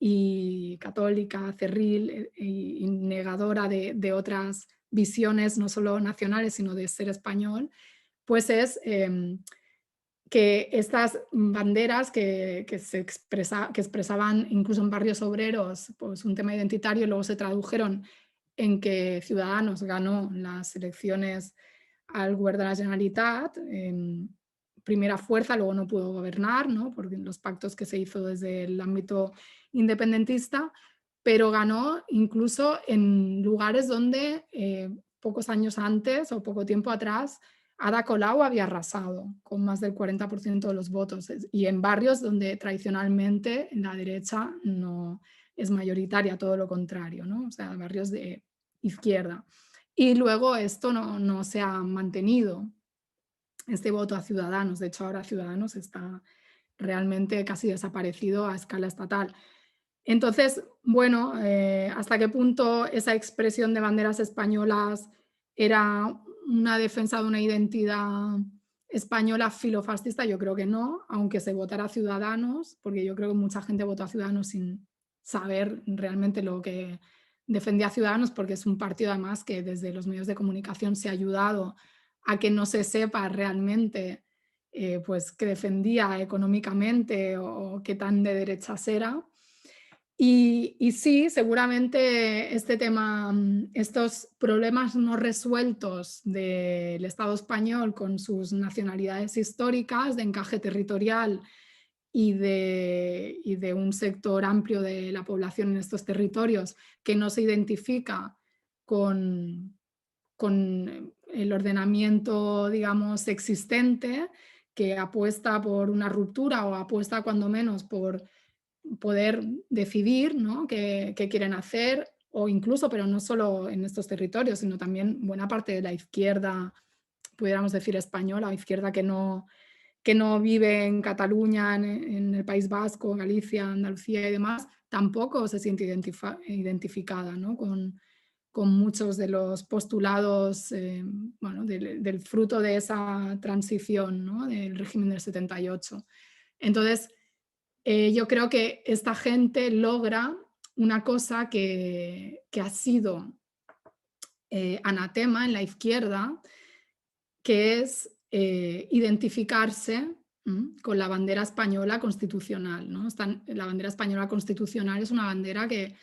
y católica, cerril y negadora de otras visiones, no solo nacionales, sino de ser español, pues es que estas banderas que expresaban incluso en barrios obreros pues un tema identitario, luego se tradujeron en que Ciudadanos ganó las elecciones al Govern de la Generalitat, primera fuerza, luego no pudo gobernar, ¿no? Por los pactos que se hizo desde el ámbito independentista, pero ganó incluso en lugares donde pocos años antes o poco tiempo atrás Ada Colau había arrasado con más del 40% de los votos, y en barrios donde tradicionalmente la derecha no es mayoritaria, todo lo contrario, ¿no? O sea, barrios de izquierda. Y luego esto no se ha mantenido, este voto a Ciudadanos. De hecho, ahora Ciudadanos está realmente casi desaparecido a escala estatal. Entonces, bueno, ¿hasta qué punto esa expresión de banderas españolas era una defensa de una identidad española filofascista? Yo creo que no, aunque se votara a Ciudadanos, porque yo creo que mucha gente votó a Ciudadanos sin saber realmente lo que defendía a Ciudadanos, porque es un partido además que desde los medios de comunicación se ha ayudado a que no se sepa realmente pues qué defendía económicamente o qué tan de derechas era. Y sí, seguramente este tema, estos problemas no resueltos del Estado español con sus nacionalidades históricas, de encaje territorial y de un sector amplio de la población en estos territorios que no se identifica con el ordenamiento, digamos, existente, que apuesta por una ruptura o apuesta cuando menos por poder decidir, ¿no? qué quieren hacer, o incluso, pero no solo en estos territorios, sino también buena parte de la izquierda, pudiéramos decir española, o izquierda que no vive en Cataluña, en el País Vasco, Galicia, Andalucía y demás, tampoco se siente identificada, ¿no? con muchos de los postulados bueno, del fruto de esa transición, ¿no? Del régimen del 78. Entonces, yo creo que esta gente logra una cosa que ha sido anatema en la izquierda, que es identificarse con la bandera española constitucional, ¿no? La bandera española constitucional es una bandera que,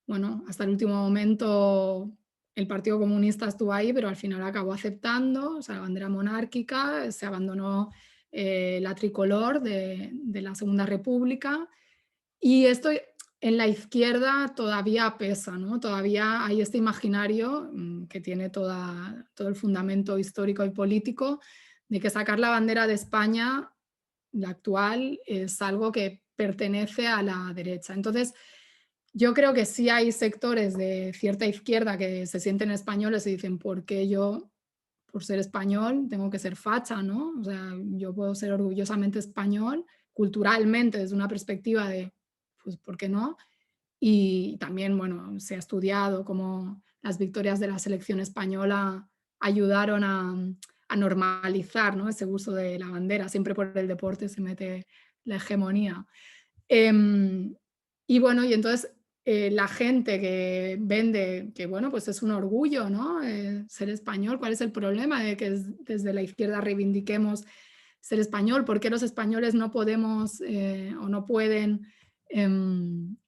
bueno, hasta el último momento el Partido Comunista estuvo ahí, pero al final acabó aceptando, o sea, la bandera monárquica, se abandonó la tricolor de la Segunda República, y esto en la izquierda todavía pesa, ¿no? Todavía hay este imaginario que tiene todo el fundamento histórico y político de que sacar la bandera de España, la actual, es algo que pertenece a la derecha. Entonces, yo creo que sí hay sectores de cierta izquierda que se sienten españoles y dicen, ¿por qué yo por ser español tengo que ser facha, ¿no? O sea, yo puedo ser orgullosamente español, culturalmente, desde una perspectiva de, pues, ¿por qué no? Y también, bueno, se ha estudiado cómo las victorias de la selección española ayudaron a normalizar, ¿no?, ese uso de la bandera. Siempre por el deporte se mete la hegemonía. Y bueno, y entonces la gente que vende, que bueno, pues es un orgullo, ¿no? Ser español. ¿Cuál es el problema de que desde la izquierda reivindiquemos ser español? ¿Por qué los españoles no podemos o no pueden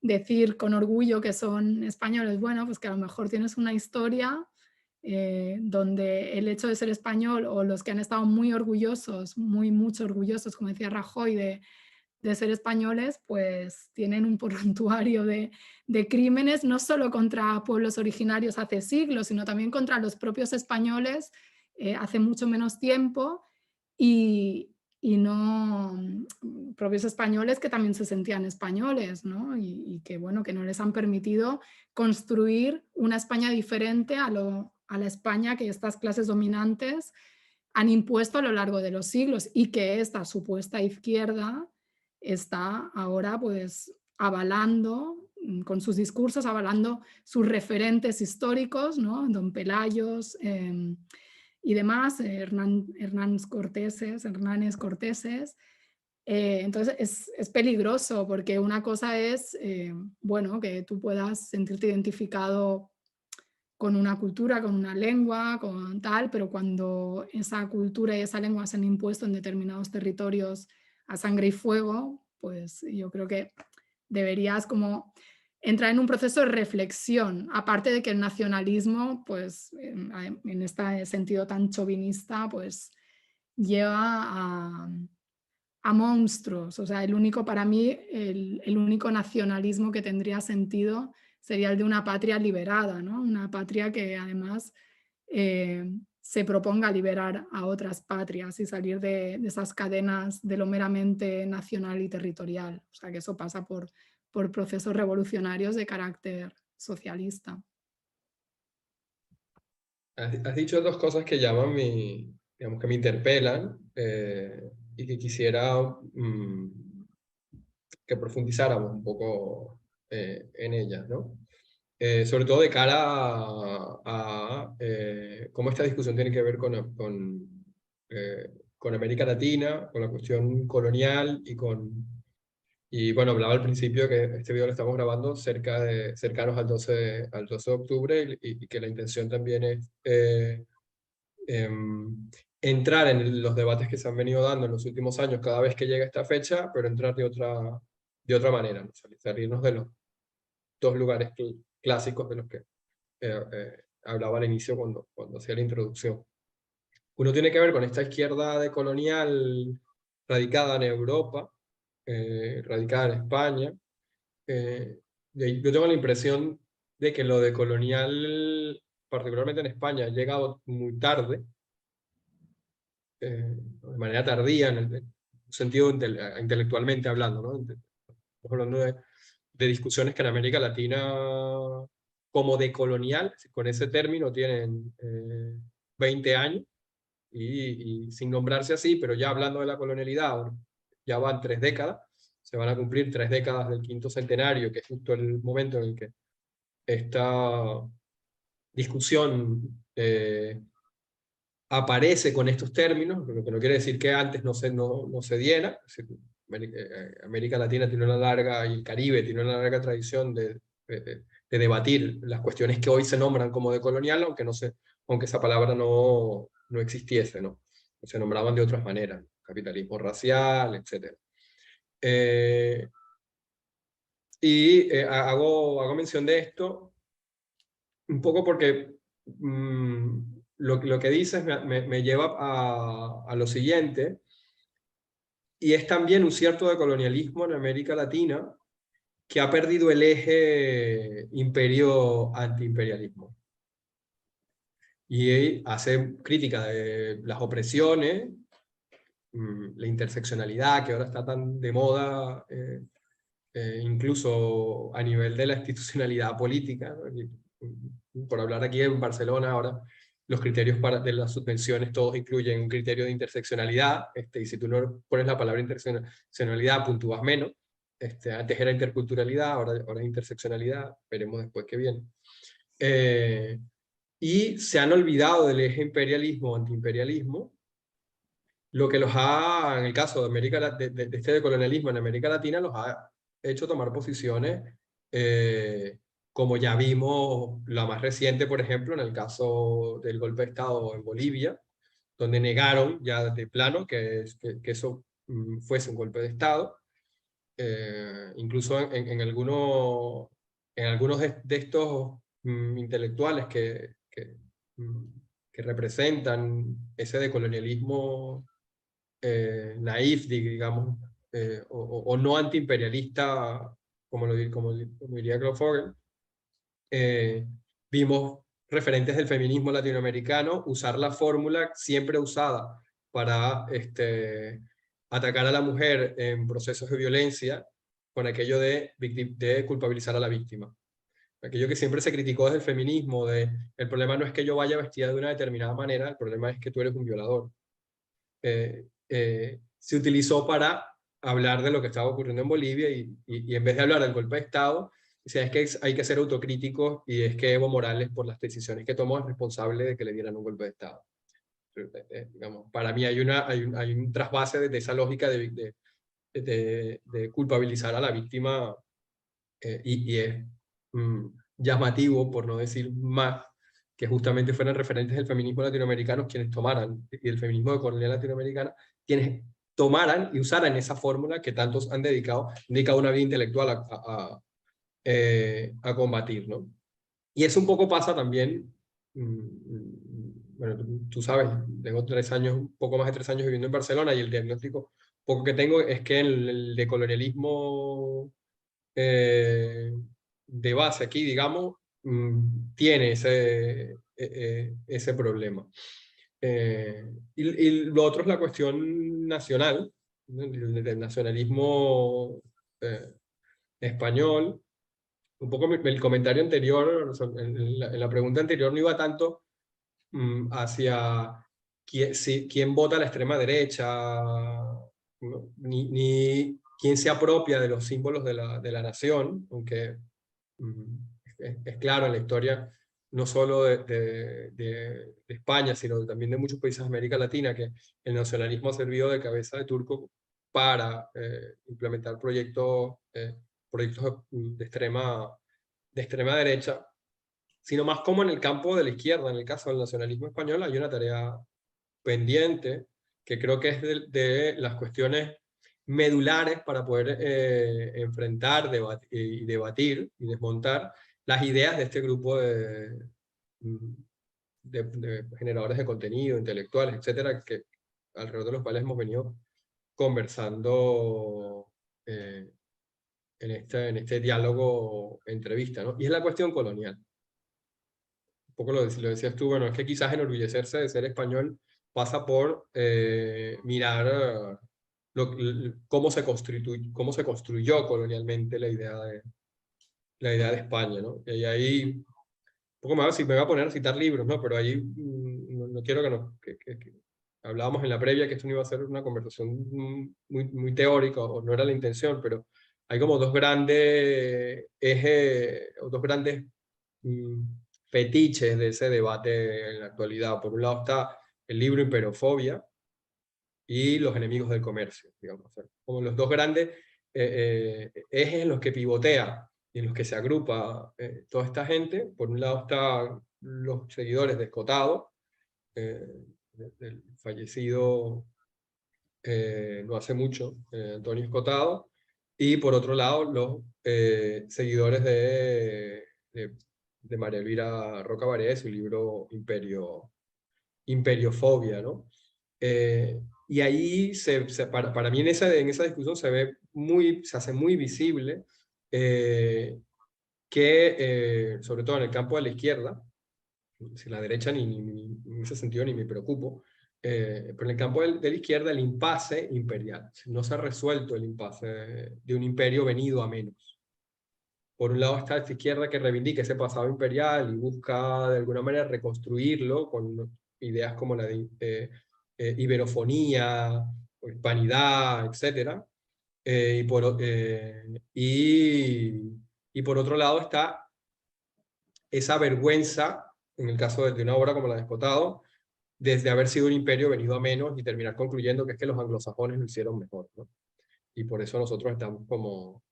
decir con orgullo que son españoles? Bueno, pues que a lo mejor tienes una historia donde el hecho de ser español, o los que han estado muy orgullosos, mucho orgullosos, como decía Rajoy, de ser españoles, pues tienen un prontuario de crímenes, no solo contra pueblos originarios hace siglos, sino también contra los propios españoles hace mucho menos tiempo, y no propios españoles que también se sentían españoles, ¿no? Y que, bueno, que no les han permitido construir una España diferente a la España que estas clases dominantes han impuesto a lo largo de los siglos, y que esta supuesta izquierda está ahora pues avalando, con sus discursos, avalando sus referentes históricos, ¿no? Don Pelayos y demás, Hernández Corteses. Entonces es peligroso, porque una cosa es, bueno, que tú puedas sentirte identificado con una cultura, con una lengua, con tal, pero cuando esa cultura y esa lengua se han impuesto en determinados territorios a sangre y fuego, pues yo creo que deberías como entrar en un proceso de reflexión, aparte de que el nacionalismo, pues en este sentido tan chauvinista, pues lleva a monstruos. O sea, para mí, el único nacionalismo que tendría sentido sería el de una patria liberada, ¿no? Una patria que además se proponga liberar a otras patrias y salir de esas cadenas de lo meramente nacional y territorial. O sea, que eso pasa por procesos revolucionarios de carácter socialista. Has dicho dos cosas que llaman digamos, que me interpelan y que quisiera que profundizáramos un poco en ellas, ¿no? Sobre todo de cara a cómo esta discusión tiene que ver con América Latina, con la cuestión colonial y bueno, hablaba al principio que este video lo estamos grabando cercanos al 12 de octubre y que la intención también es entrar en los debates que se han venido dando en los últimos años cada vez que llega esta fecha, pero entrar de otra manera, ¿no? Salirnos de los dos lugares clásicos de los que hablaba al inicio cuando hacía la introducción. Uno tiene que ver con esta izquierda decolonial radicada en Europa, radicada en España. Yo tengo la impresión de que lo decolonial, particularmente en España, ha llegado muy tarde, de manera tardía, en el sentido intelectualmente hablando, ¿no? Estamos hablando de discusiones que en América Latina, como decolonial, con ese término, tienen 20 años, y sin nombrarse así, pero ya hablando de la colonialidad, ya van 3 décadas, se van a cumplir 3 décadas del quinto centenario, que es justo el momento en el que esta discusión aparece con estos términos, lo que no quiere decir que antes no se diera. América Latina tiene una larga, y el Caribe tiene una larga tradición de debatir las cuestiones que hoy se nombran como decolonial, aunque esa palabra no existiese, ¿no? Se nombraban de otras maneras, capitalismo racial, etc. Hago mención de esto un poco porque lo que dices me lleva a lo siguiente, y es también un cierto decolonialismo en América Latina que ha perdido el eje imperio-antiimperialismo. Y hace crítica de las opresiones, la interseccionalidad que ahora está tan de moda, incluso a nivel de la institucionalidad política, ¿no? Por hablar aquí en Barcelona ahora, los criterios de las subvenciones todos incluyen un criterio de interseccionalidad, y si tú no pones la palabra interseccionalidad, puntúas menos. Antes era interculturalidad, ahora es interseccionalidad, veremos después qué viene. Y se han olvidado del eje imperialismo o antiimperialismo, lo que los ha, en el caso de, de este decolonialismo en América Latina, los ha hecho tomar posiciones, como ya vimos la más reciente, por ejemplo, en el caso del golpe de Estado en Bolivia, donde negaron ya de plano que eso fuese un golpe de Estado. Incluso en algunos de estos intelectuales que representan ese decolonialismo naif, digamos, o no antiimperialista, como diría Claude Fogel, vimos referentes del feminismo latinoamericano usar la fórmula siempre usada para atacar a la mujer en procesos de violencia, con aquello de culpabilizar a la víctima. Aquello que siempre se criticó desde el feminismo, el problema no es que yo vaya vestida de una determinada manera, el problema es que tú eres un violador. Se utilizó para hablar de lo que estaba ocurriendo en Bolivia y en vez de hablar del golpe de Estado, decía, es que hay que ser autocríticos y es que Evo Morales, por las decisiones que tomó, es responsable de que le dieran un golpe de Estado. Digamos, para mí hay un trasvase de esa lógica de culpabilizar a la víctima, y es llamativo, por no decir más, que justamente fueran referentes del feminismo latinoamericano quienes tomaran, y el feminismo de colonial latinoamericana, quienes tomaran y usaran esa fórmula que tantos han dedicado una vida intelectual a combatir, ¿no? Y eso un poco pasa también, bueno, tú sabes, tengo 3 años, un poco más de 3 años viviendo en Barcelona, y el diagnóstico poco que tengo es que el decolonialismo de base aquí, digamos, tiene ese problema. Y lo otro es la cuestión nacional, ¿no? El nacionalismo español. Un poco el comentario anterior, en la pregunta anterior no iba tanto hacia quién vota a la extrema derecha, ¿no? Ni quién se apropia de los símbolos de la nación, aunque es claro en la historia, no solo de España, sino también de muchos países de América Latina, que el nacionalismo ha servido de cabeza de turco para implementar proyectos de extrema derecha, sino más como en el campo de la izquierda. En el caso del nacionalismo español hay una tarea pendiente, que creo que es de las cuestiones medulares para poder enfrentar y debatir y desmontar las ideas de este grupo de generadores de contenido, intelectuales, etcétera, que alrededor de los cuales hemos venido conversando en este diálogo entrevista, ¿no? Y es la cuestión colonial. Un poco lo decías tú, bueno, es que quizás enorgullecerse de ser español pasa por mirar cómo se construyó colonialmente la idea de España, ¿no? Y ahí, un poco más, si me voy a poner a citar libros, ¿no? Pero ahí no quiero que hablábamos en la previa que esto no iba a ser una conversación muy teórica, o no era la intención, pero hay como dos grandes ejes, o dos grandes fetiches de ese debate en la actualidad. Por un lado está el libro Imperiofobia y Los enemigos del comercio, digamos, como los dos grandes ejes en los que pivotea y en los que se agrupa toda esta gente. Por un lado están los seguidores de Escotado, del fallecido no hace mucho, Antonio Escotado, y por otro lado los seguidores de María Elvira Roca Barea, su libro Imperiofobia, ¿no? Y ahí, para mí en esa discusión se hace muy visible que, sobre todo en el campo de la izquierda, si la derecha en ese sentido ni me preocupo, pero en el campo de la izquierda el impasse imperial, no se ha resuelto el impasse de un imperio venido a menos. por un lado está esta izquierda que reivindica ese pasado imperial y busca de alguna manera reconstruirlo con ideas como la de iberofonía, o hispanidad, etc. Y por otro lado está esa vergüenza, en el caso de una obra como La Despotado, desde haber sido un imperio venido a menos y terminar concluyendo que es que los anglosajones lo hicieron mejor, ¿no? Y por eso nosotros estamos como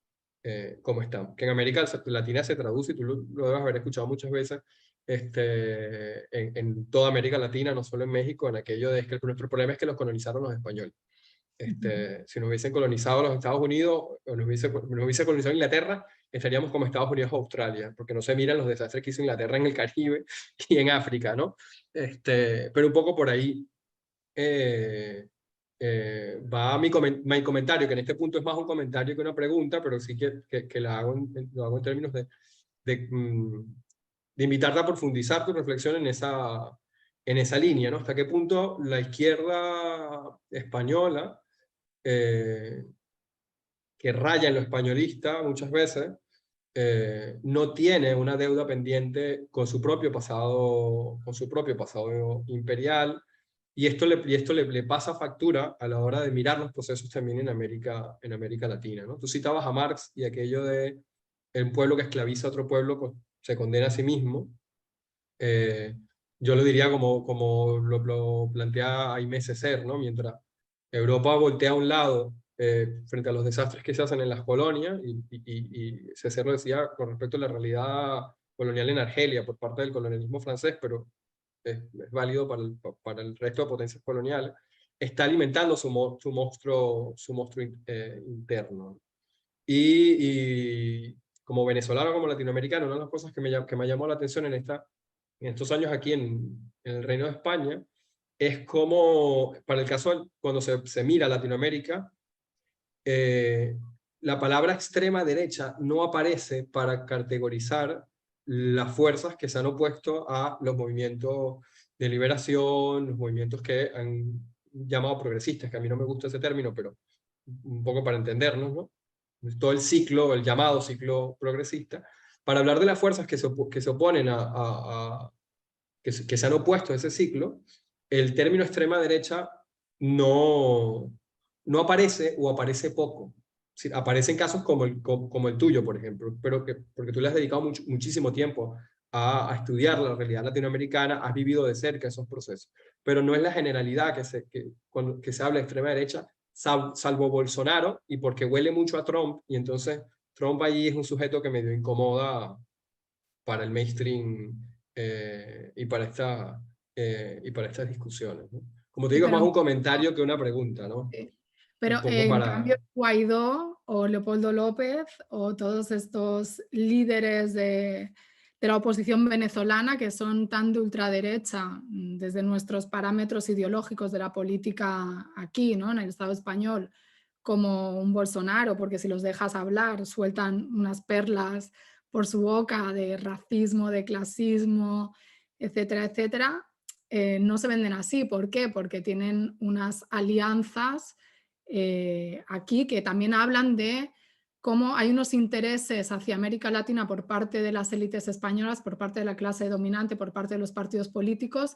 estamos. Que en América Latina se traduce, y tú lo debes haber escuchado muchas veces, en toda América Latina, no solo en México, en aquello de que nuestro problema es que los colonizaron los españoles. Si nos hubiesen colonizado los Estados Unidos, o nos hubiese colonizado Inglaterra, estaríamos como Estados Unidos o Australia, porque no se miran los desastres que hizo Inglaterra en el Caribe y en África, ¿no? Pero un poco por ahí va mi comentario, que en este punto es más un comentario que una pregunta, pero sí que lo hago en términos de invitarte a profundizar tu reflexión en esa línea, ¿no? Hasta qué punto la izquierda española, que raya en lo españolista muchas veces, no tiene una deuda pendiente con su propio pasado imperial, y esto le pasa factura a la hora de mirar los procesos también en América Latina, ¿no? Tú citabas a Marx y aquello de el pueblo que esclaviza a otro pueblo se condena a sí mismo. Yo lo diría como lo plantea Aimé Césaire, ¿no? Mientras Europa voltea a un lado frente a los desastres que se hacen en las colonias, y Césaire lo decía con respecto a la realidad colonial en Argelia por parte del colonialismo francés, pero es válido para el resto de potencias coloniales, está alimentando su monstruo interno. Y como venezolano, como latinoamericano, una de las cosas que me llamó la atención en estos años aquí en el Reino de España es como, para el caso, cuando se mira Latinoamérica, la palabra extrema derecha no aparece para categorizar las fuerzas que se han opuesto a los movimientos de liberación, los movimientos que han llamado progresistas, que a mí no me gusta ese término, pero un poco para entendernos, ¿no? Todo el ciclo, el llamado ciclo progresista, para hablar de las fuerzas que se oponen que se han opuesto a ese ciclo. El término extrema derecha no, no aparece, o aparece poco. Sí, aparecen casos como el tuyo, por ejemplo, pero porque tú le has dedicado muchísimo tiempo a estudiar la realidad latinoamericana, has vivido de cerca esos procesos, pero no es la generalidad cuando se habla de extrema derecha, salvo Bolsonaro, y porque huele mucho a Trump, y entonces Trump allí es un sujeto que medio incomoda para el mainstream, y para estas discusiones, ¿no? Como te Sí, digo, es más un comentario que una pregunta, ¿no? Un pero poco en cambio para... Guaidó o Leopoldo López o todos estos líderes de la oposición venezolana que son tan de ultraderecha desde nuestros parámetros ideológicos de la política aquí, ¿no? En el Estado español, como un Bolsonaro, porque si los dejas hablar sueltan unas perlas por su boca de racismo, de clasismo, etcétera, etcétera, no se venden así. ¿Por qué? Porque tienen unas alianzas aquí que también hablan de cómo hay unos intereses hacia América Latina por parte de las élites españolas, por parte de la clase dominante, por parte de los partidos políticos,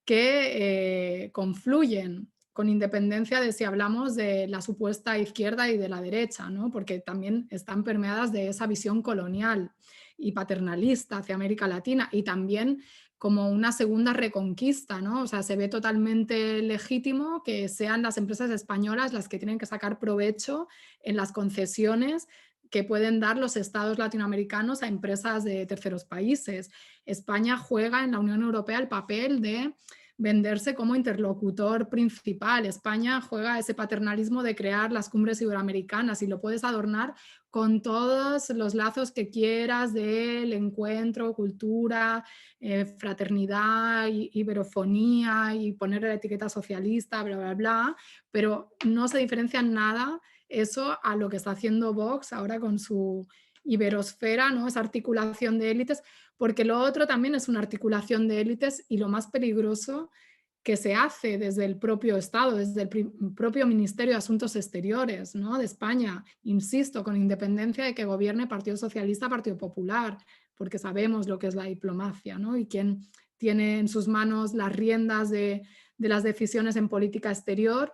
que confluyen con independencia de si hablamos de la supuesta izquierda y de la derecha, ¿no? Porque también están permeadas de esa visión colonial y paternalista hacia América Latina, y también como una segunda reconquista, ¿no? O sea, se ve totalmente legítimo que sean las empresas españolas las que tienen que sacar provecho en las concesiones que pueden dar los estados latinoamericanos a empresas de terceros países. España juega en la Unión Europea el papel de venderse como interlocutor principal. España juega ese paternalismo de crear las cumbres iberoamericanas, y lo puedes adornar con todos los lazos que quieras del encuentro, cultura, fraternidad, iberofonía, y poner la etiqueta socialista, bla, bla, bla, pero no se diferencia en nada eso a lo que está haciendo Vox ahora con su iberosfera, ¿no? Esa articulación de élites, porque lo otro también es una articulación de élites, y lo más peligroso que se hace desde el propio Estado, desde el propio Ministerio de Asuntos Exteriores, ¿no?, de España, insisto, con independencia de que gobierne Partido Socialista, Partido Popular, porque sabemos lo que es la diplomacia, ¿no?, y quién tiene en sus manos las riendas de las decisiones en política exterior,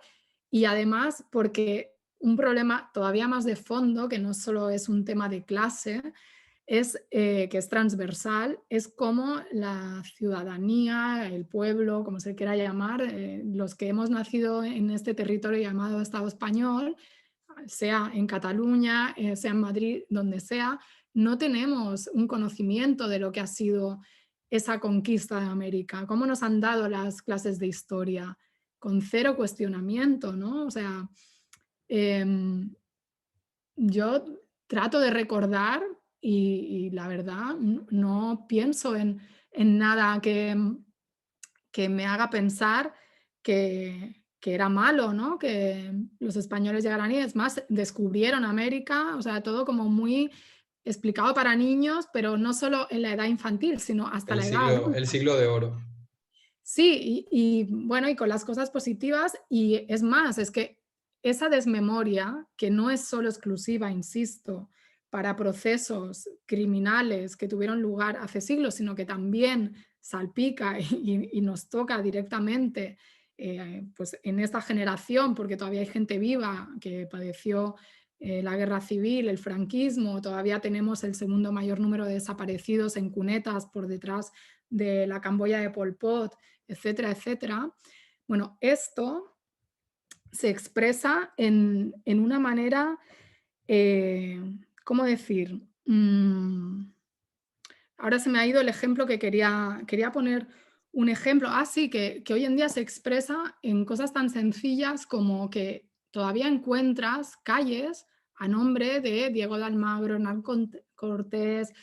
y además porque un problema todavía más de fondo, que no solo es un tema de clase, es, que es transversal, es cómo la ciudadanía, el pueblo, como se quiera llamar, los que hemos nacido en este territorio llamado Estado español, sea en Cataluña, sea en Madrid, donde sea, no tenemos un conocimiento de lo que ha sido esa conquista de América, cómo nos han dado las clases de historia, con cero cuestionamiento, ¿no? O sea, em, yo trato de recordar y la verdad no pienso en nada que me haga pensar que era malo, ¿no? Que los españoles llegaran y es más, descubrieron América, o sea, todo como muy explicado para niños, pero no solo en la edad infantil, sino hasta la edad El adulta. siglo de oro. Sí, bueno, y con las cosas positivas, y es más, es que esa desmemoria, que no es solo exclusiva, insisto, para procesos criminales que tuvieron lugar hace siglos, sino que también salpica y nos toca directamente, pues en esta generación, porque todavía hay gente viva que padeció la guerra civil, el franquismo, todavía tenemos el segundo mayor número de desaparecidos en cunetas por detrás de la Camboya de Pol Pot, etcétera, etcétera. Bueno, esto se expresa en una manera, eh, ¿cómo decir? Ahora se me ha ido el ejemplo que quería poner un ejemplo. Ah, sí, que hoy en día se expresa en cosas tan sencillas como que todavía encuentras calles a nombre de Diego de Almagro, Hernán Cortés,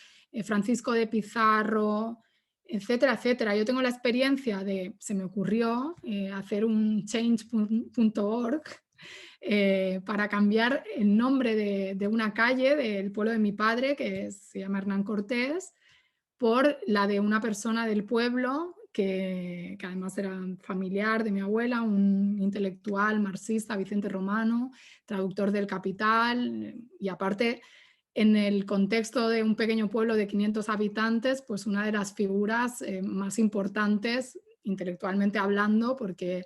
Francisco de Pizarro, etcétera, etcétera. Yo tengo la experiencia de, se me ocurrió hacer un change.org para cambiar el nombre de una calle del pueblo de mi padre, que se llama Hernán Cortés, por la de una persona del pueblo que además era familiar de mi abuela, un intelectual marxista, Vicente Romano, traductor del Capital, y aparte en el contexto de un pequeño pueblo de 500 habitantes, pues una de las figuras más importantes intelectualmente hablando, porque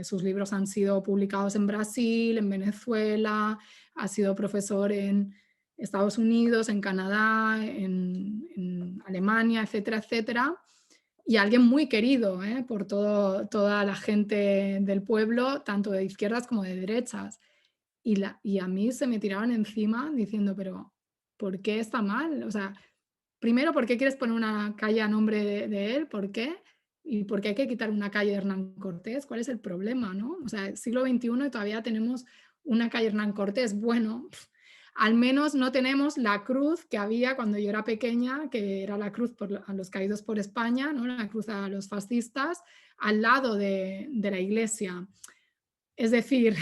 sus libros han sido publicados en Brasil, en Venezuela, ha sido profesor en Estados Unidos, en Canadá, en Alemania, etcétera, etcétera. Y alguien muy querido por toda la gente del pueblo, tanto de izquierdas como de derechas. Y a mí se me tiraban encima diciendo, pero ¿por qué está mal? O sea, primero, ¿por qué quieres poner una calle a nombre de él? ¿Por qué? ¿Y por qué hay que quitar una calle de Hernán Cortés? ¿Cuál es el problema, no? O sea, siglo XXI y todavía tenemos una calle Hernán Cortés. Bueno, al menos no tenemos la cruz que había cuando yo era pequeña, que era la cruz a los caídos por España, ¿no? La cruz a los fascistas, al lado de la iglesia. Es decir,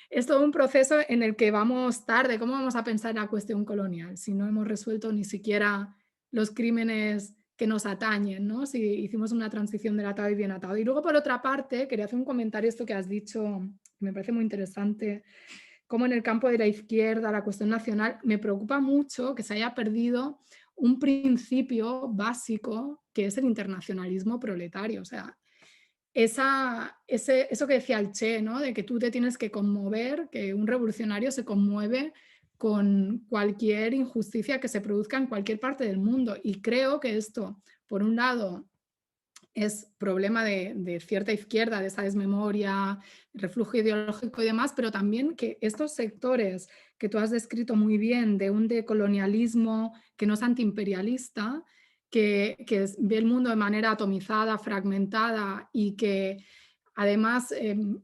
es todo un proceso en el que vamos tarde. ¿Cómo vamos a pensar en la cuestión colonial si no hemos resuelto ni siquiera los crímenes que nos atañen, ¿no? Si hicimos una transición del atado y bien atado. Y luego, por otra parte, quería hacer un comentario, esto que has dicho, me parece muy interesante, como en el campo de la izquierda, la cuestión nacional, me preocupa mucho que se haya perdido un principio básico que es el internacionalismo proletario. O sea, eso que decía el Che, ¿no? De que tú te tienes que conmover, que un revolucionario se conmueve con cualquier injusticia que se produzca en cualquier parte del mundo. Y creo que esto, por un lado, es problema de cierta izquierda, de esa desmemoria, reflujo ideológico y demás, pero también que estos sectores que tú has descrito muy bien, de un decolonialismo que no es antiimperialista, que ve el mundo de manera atomizada, fragmentada y que además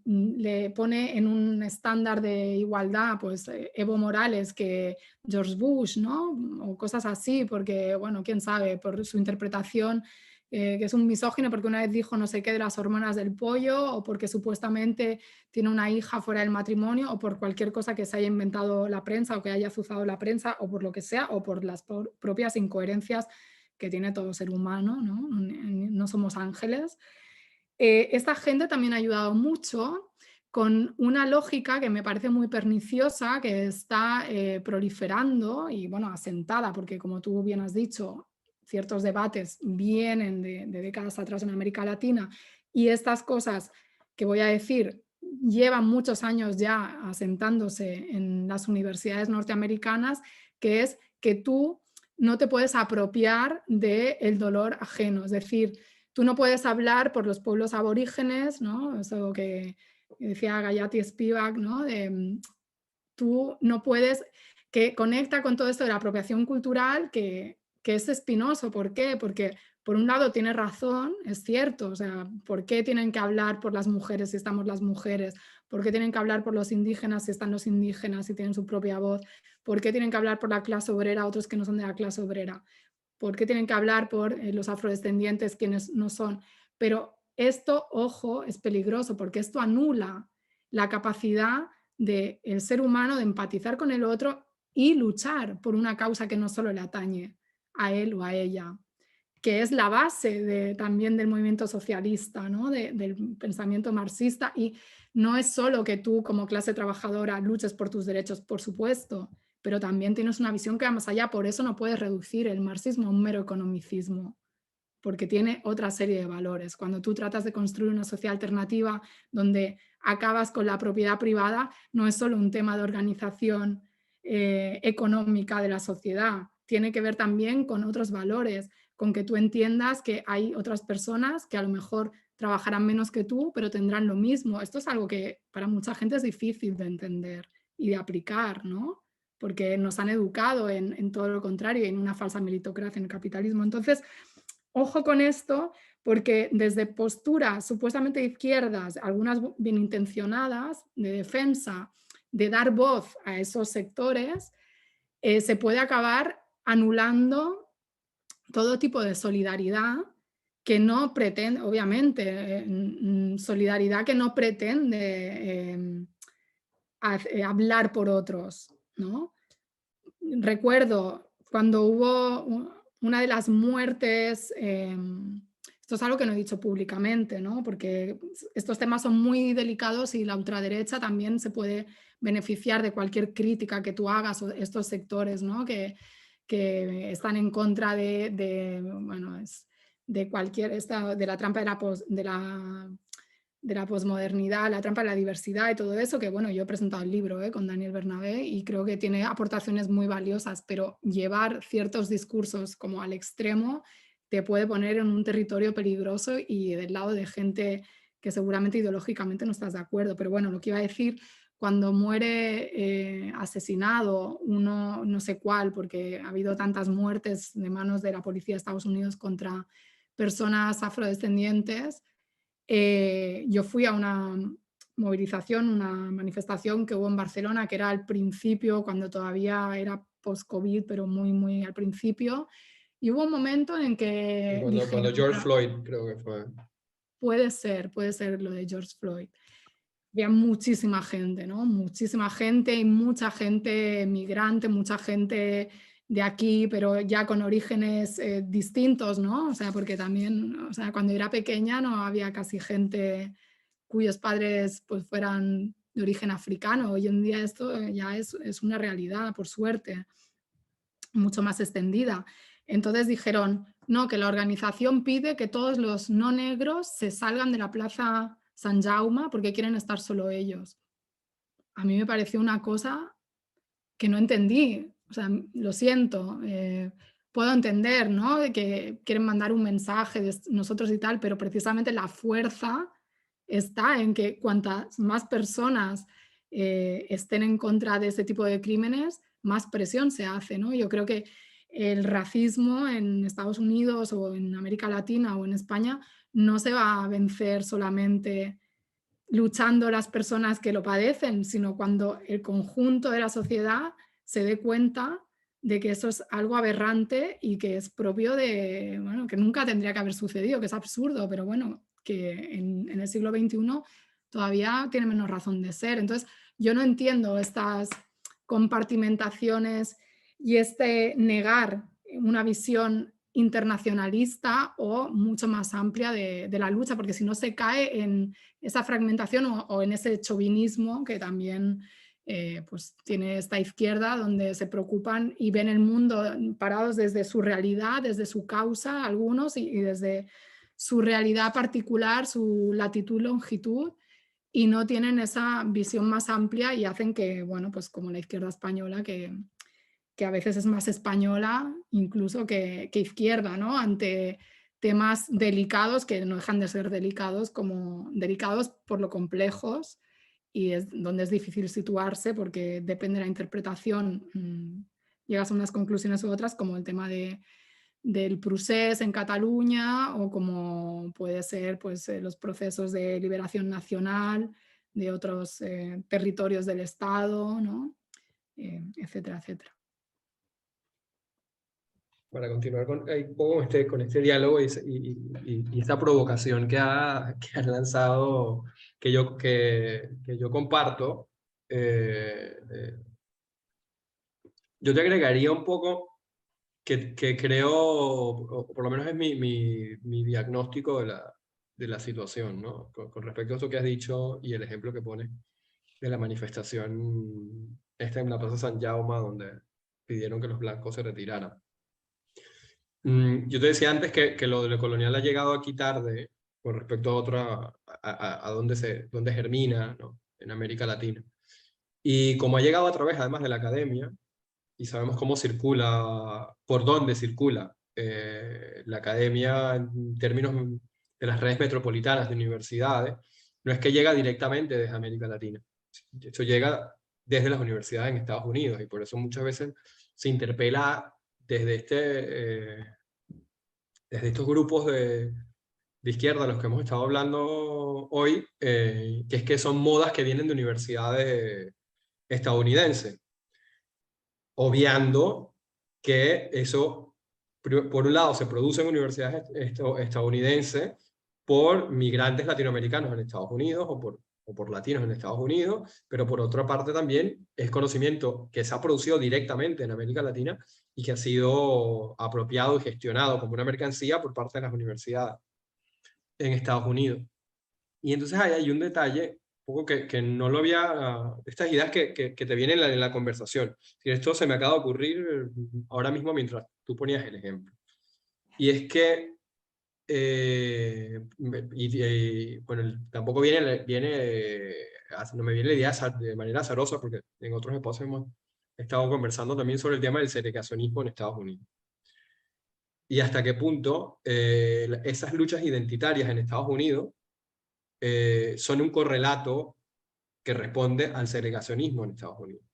le pone en un estándar de igualdad, pues Evo Morales que George Bush, ¿no? O cosas así, porque, bueno, quién sabe, por su interpretación que es un misógino porque una vez dijo no sé qué de las hormonas del pollo, o porque supuestamente tiene una hija fuera del matrimonio, o por cualquier cosa que se haya inventado la prensa o que haya azuzado la prensa, o por lo que sea, o por las propias incoherencias que tiene todo ser humano, ¿no? No somos ángeles. esta gente también ha ayudado mucho con una lógica que me parece muy perniciosa, que está proliferando y bueno, asentada, porque como tú bien has dicho, ciertos debates vienen de décadas atrás en América Latina, y estas cosas que voy a decir llevan muchos años ya asentándose en las universidades norteamericanas, que es que tú no te puedes apropiar del dolor ajeno, es decir, tú no puedes hablar por los pueblos aborígenes, ¿no? Eso que decía Gayatri Spivak, ¿no? Tú no puedes, que conecta con todo esto de la apropiación cultural, que es espinoso. ¿Por qué? Porque por un lado tiene razón, es cierto, o sea, ¿por qué tienen que hablar por las mujeres si estamos las mujeres? ¿Por qué tienen que hablar por los indígenas si están los indígenas y tienen su propia voz? ¿Por qué tienen que hablar por la clase obrera otros que no son de la clase obrera? ¿Por qué tienen que hablar por los afrodescendientes quienes no son? Pero esto, ojo, es peligroso porque esto anula la capacidad del ser humano de empatizar con el otro y luchar por una causa que no solo le atañe a él o a ella, que es la base también del movimiento socialista, ¿no? Del pensamiento marxista. Y no es solo que tú como clase trabajadora luches por tus derechos, por supuesto, pero también tienes una visión que va más allá. Por eso no puedes reducir el marxismo a un mero economicismo, porque tiene otra serie de valores. Cuando tú tratas de construir una sociedad alternativa donde acabas con la propiedad privada, no es solo un tema de organización económica de la sociedad, tiene que ver también con otros valores, con que tú entiendas que hay otras personas que a lo mejor trabajarán menos que tú, pero tendrán lo mismo. Esto es algo que para mucha gente es difícil de entender y de aplicar, ¿no? Porque nos han educado en todo lo contrario, en una falsa meritocracia en el capitalismo. Entonces, ojo con esto, porque desde posturas supuestamente de izquierdas, algunas bien intencionadas, de defensa, de dar voz a esos sectores, se puede acabar anulando todo tipo de solidaridad que no pretende, obviamente, solidaridad que no pretende hablar por otros, ¿no? Recuerdo cuando hubo una de las muertes, esto es algo que no he dicho públicamente, ¿no? Porque estos temas son muy delicados y la ultraderecha también se puede beneficiar de cualquier crítica que tú hagas, o estos sectores, ¿no? que están en contra bueno, de cualquier, de la trampa de la posmodernidad, la trampa de la diversidad y todo eso, que bueno, yo he presentado el libro con Daniel Bernabé y creo que tiene aportaciones muy valiosas, pero llevar ciertos discursos como al extremo te puede poner en un territorio peligroso y del lado de gente que seguramente ideológicamente no estás de acuerdo. Pero bueno, lo que iba a decir, cuando muere asesinado uno, no sé cuál, porque ha habido tantas muertes de manos de la policía de Estados Unidos contra personas afrodescendientes, yo fui a una movilización, una manifestación que hubo en Barcelona, que era al principio, cuando todavía era post-COVID, pero muy, muy al principio. Y hubo un momento en que Cuando dijeron, George Floyd, creo que fue. puede ser lo de George Floyd. Había muchísima gente, ¿no? Muchísima gente y mucha gente migrante, mucha gente de aquí, pero ya con orígenes distintos, ¿no? O sea, porque también, o sea, cuando era pequeña no había casi gente cuyos padres pues fueran de origen africano. Hoy en día esto ya es una realidad, por suerte, mucho más extendida. Entonces dijeron, no, que la organización pide que todos los no negros se salgan de la Plaza San Jaume porque quieren estar solo ellos. A mí me pareció una cosa que no entendí. O sea, lo siento, puedo entender, ¿no? De que quieren mandar un mensaje de nosotros y tal, pero precisamente la fuerza está en que cuantas más personas estén en contra de este tipo de crímenes, más presión se hace, ¿no? Yo creo que el racismo en Estados Unidos o en América Latina o en España no se va a vencer solamente luchando las personas que lo padecen, sino cuando el conjunto de la sociedad se dé cuenta de que eso es algo aberrante y que es propio de, bueno, que nunca tendría que haber sucedido, que es absurdo, pero bueno, que en el siglo XXI todavía tiene menos razón de ser. Entonces, yo no entiendo estas compartimentaciones y este negar una visión internacionalista o mucho más amplia de la lucha, porque si no se cae en esa fragmentación o en ese chauvinismo que también pues tiene esta izquierda, donde se preocupan y ven el mundo parados desde su realidad, desde su causa, algunos, y desde su realidad particular, su latitud, longitud, y no tienen esa visión más amplia y hacen que, bueno, pues como la izquierda española, que a veces es más española incluso que izquierda, ¿no? Ante temas delicados que no dejan de ser delicados, como delicados por lo complejos, y es donde es difícil situarse porque depende de la interpretación, llegas a unas conclusiones u otras, como el tema del procés en Cataluña, o como puede ser pues, los procesos de liberación nacional de otros territorios del Estado, ¿no? Etcétera, etcétera. Para continuar con este diálogo y esta provocación que ha lanzado, que yo comparto, yo te agregaría un poco que creo, o por lo menos es mi diagnóstico de la situación, ¿no? Con respecto a eso que has dicho y el ejemplo que pones de la manifestación esta en la Plaza San Jaume, donde pidieron que los blancos se retiraran. Yo te decía antes que lo de lo colonial ha llegado aquí tarde con respecto a otra, a dónde germina, ¿no? En América Latina. Y como ha llegado a través además de la academia, y sabemos cómo circula, por dónde circula la academia en términos de las redes metropolitanas de universidades, no es que llega directamente desde América Latina. De hecho, llega desde las universidades en Estados Unidos, y por eso muchas veces se interpela desde estos grupos de izquierda, los que hemos estado hablando hoy, que es que son modas que vienen de universidades estadounidenses, obviando que eso, por un lado, se produce en universidades estadounidenses por migrantes latinoamericanos en Estados Unidos o por latinos en Estados Unidos, pero por otra parte también es conocimiento que se ha producido directamente en América Latina y que ha sido apropiado y gestionado como una mercancía por parte de las universidades en Estados Unidos. Y entonces ahí hay un detalle un poco que no lo había, estas ideas que te vienen en la conversación. Y esto se me acaba de ocurrir ahora mismo mientras tú ponías el ejemplo. Y es que, bueno, tampoco no me viene la idea de manera azarosa, porque en otros espacios hemos estado conversando también sobre el tema del segregacionismo en Estados Unidos. Y hasta qué punto esas luchas identitarias en Estados Unidos son un correlato que responde al segregacionismo en Estados Unidos.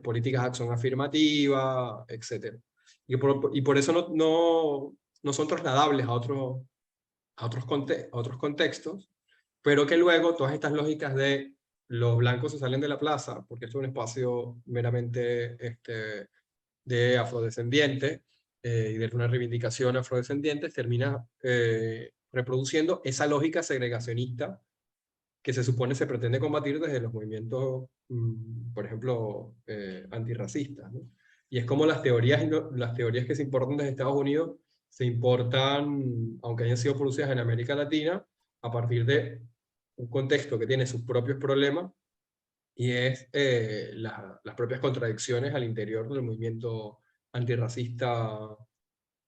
Políticas de acción afirmativa, etc. Y por eso no son trasladables a otros contextos, pero que luego todas estas lógicas de los blancos se salen de la plaza, porque esto es un espacio meramente de afrodescendientes y de una reivindicación afrodescendiente, termina reproduciendo esa lógica segregacionista que se supone se pretende combatir desde los movimientos, por ejemplo, antirracistas, ¿no? Y es como las teorías que se importan desde Estados Unidos se importan, aunque hayan sido producidas en América Latina, a partir de un contexto que tiene sus propios problemas, y es las propias contradicciones al interior del movimiento antirracista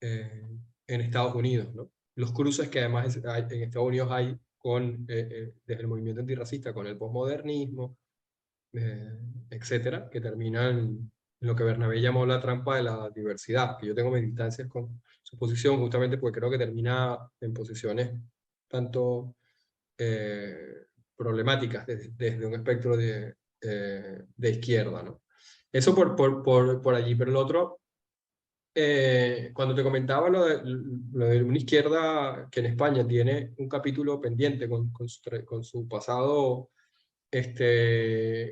en Estados Unidos, ¿no? Los cruces que además en Estados Unidos hay desde el movimiento antirracista con el posmodernismo, etcétera, que terminan en lo que Bernabé llamó la trampa de la diversidad, que yo tengo mis distancias con su posición, justamente porque creo que termina en posiciones tanto problemáticas desde un espectro de izquierda, ¿no? Eso por allí, pero el otro, cuando te comentaba lo de una izquierda que en España tiene un capítulo pendiente con su pasado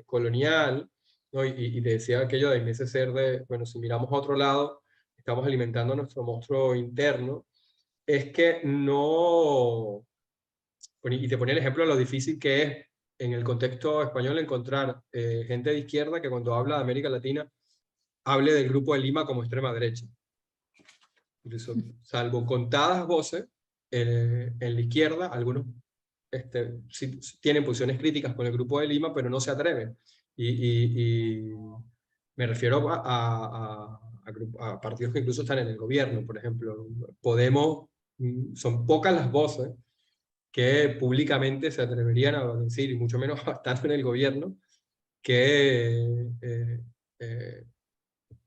colonial, ¿no? Y te decía aquello de ese ser bueno, si miramos a otro lado, estamos alimentando nuestro monstruo interno, es que no, y te ponía el ejemplo de lo difícil que es en el contexto español encontrar gente de izquierda que cuando habla de América Latina hable del Grupo de Lima como extrema derecha. Incluso, salvo contadas voces, en la izquierda, algunos sí tienen posiciones críticas con el Grupo de Lima, pero no se atreven. Y me refiero a partidos que incluso están en el gobierno, por ejemplo. Podemos, son pocas las voces que públicamente se atreverían a decir, y mucho menos estando en el gobierno, que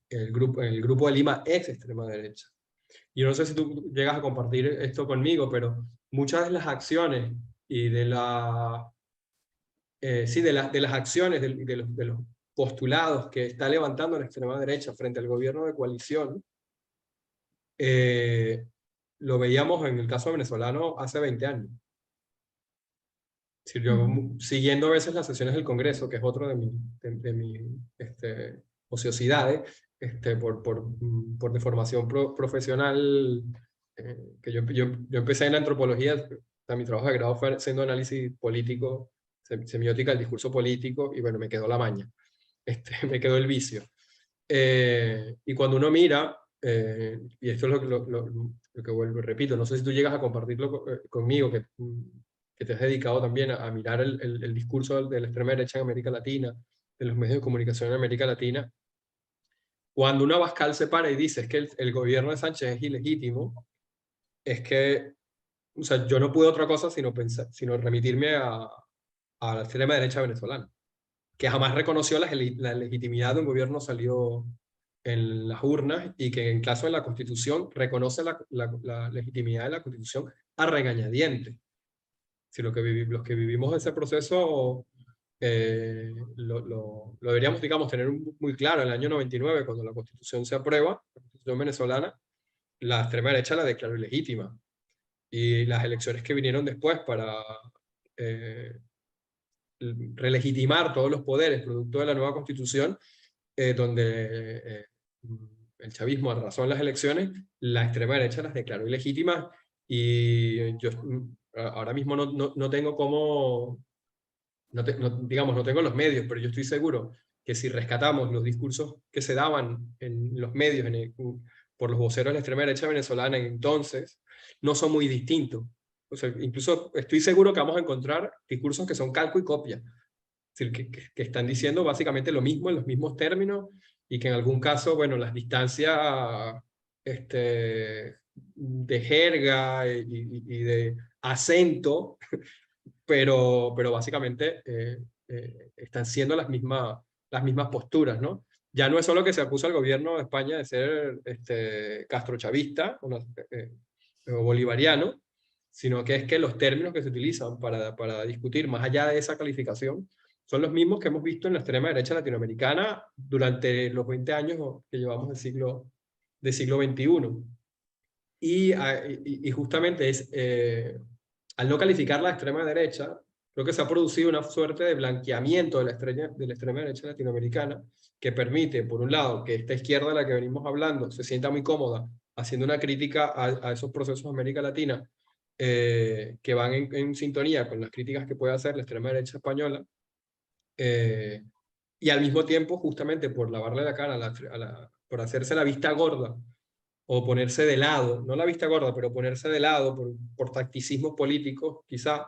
el grupo de Lima es extrema derecha. Yo no sé si tú llegas a compartir esto conmigo, pero muchas de las acciones y sí, de las acciones, de los postulados que está levantando la extrema derecha frente al gobierno de coalición, lo veíamos en el caso venezolano hace 20 años. Si yo, siguiendo a veces las sesiones del Congreso, que es otro de mis ociosidades, por deformación profesional, que yo empecé en antropología, mi trabajo de grado fue haciendo análisis político, semiótica del discurso político, y bueno, me quedó la maña, me quedó el vicio. Y cuando uno mira, y esto es lo que vuelvo, repito, no sé si tú llegas a compartirlo conmigo, que te has dedicado también a mirar el discurso de la extrema derecha en América Latina, de los medios de comunicación en América Latina. Cuando una Abascal se para y dice es que el gobierno de Sánchez es ilegítimo, es que, o sea, yo no pude otra cosa sino remitirme a la extrema derecha venezolana, que jamás reconoció la legitimidad de un gobierno salido en las urnas, y que en caso de la Constitución reconoce la legitimidad de la Constitución a regañadientes. Si los que vivimos ese proceso lo deberíamos, digamos, tener muy claro. En el año 99, cuando la Constitución se aprueba, la Constitución venezolana, la extrema derecha la declaró ilegítima. Y las elecciones que vinieron después para relegitimar todos los poderes producto de la nueva Constitución, donde el chavismo arrasó en las elecciones, la extrema derecha las declaró ilegítimas. Y yo ahora mismo no tengo cómo, digamos, no tengo los medios, pero yo estoy seguro que si rescatamos los discursos que se daban en los medios por los voceros de la extrema derecha venezolana entonces, no son muy distintos. O sea, incluso estoy seguro que vamos a encontrar discursos que son calco y copia. Es decir, que están diciendo básicamente lo mismo en los mismos términos, y que en algún caso, bueno, las distancias de jerga y de acento, pero básicamente están siendo las mismas posturas, ¿no? Ya no es solo que se acusa al gobierno de España de ser castrochavista o bolivariano, sino que es que los términos que se utilizan para discutir más allá de esa calificación son los mismos que hemos visto en la extrema derecha latinoamericana durante los 20 años que llevamos del siglo XXI. Y justamente al no calificar la extrema derecha, creo que se ha producido una suerte de blanqueamiento de la extrema derecha latinoamericana, que permite, por un lado, que esta izquierda de la que venimos hablando se sienta muy cómoda haciendo una crítica a esos procesos de América Latina, que van en sintonía con las críticas que puede hacer la extrema derecha española, y al mismo tiempo, justamente por lavarle la cara, por hacerse la vista gorda, o ponerse de lado, no la vista gorda, pero ponerse de lado por tacticismos políticos, quizá,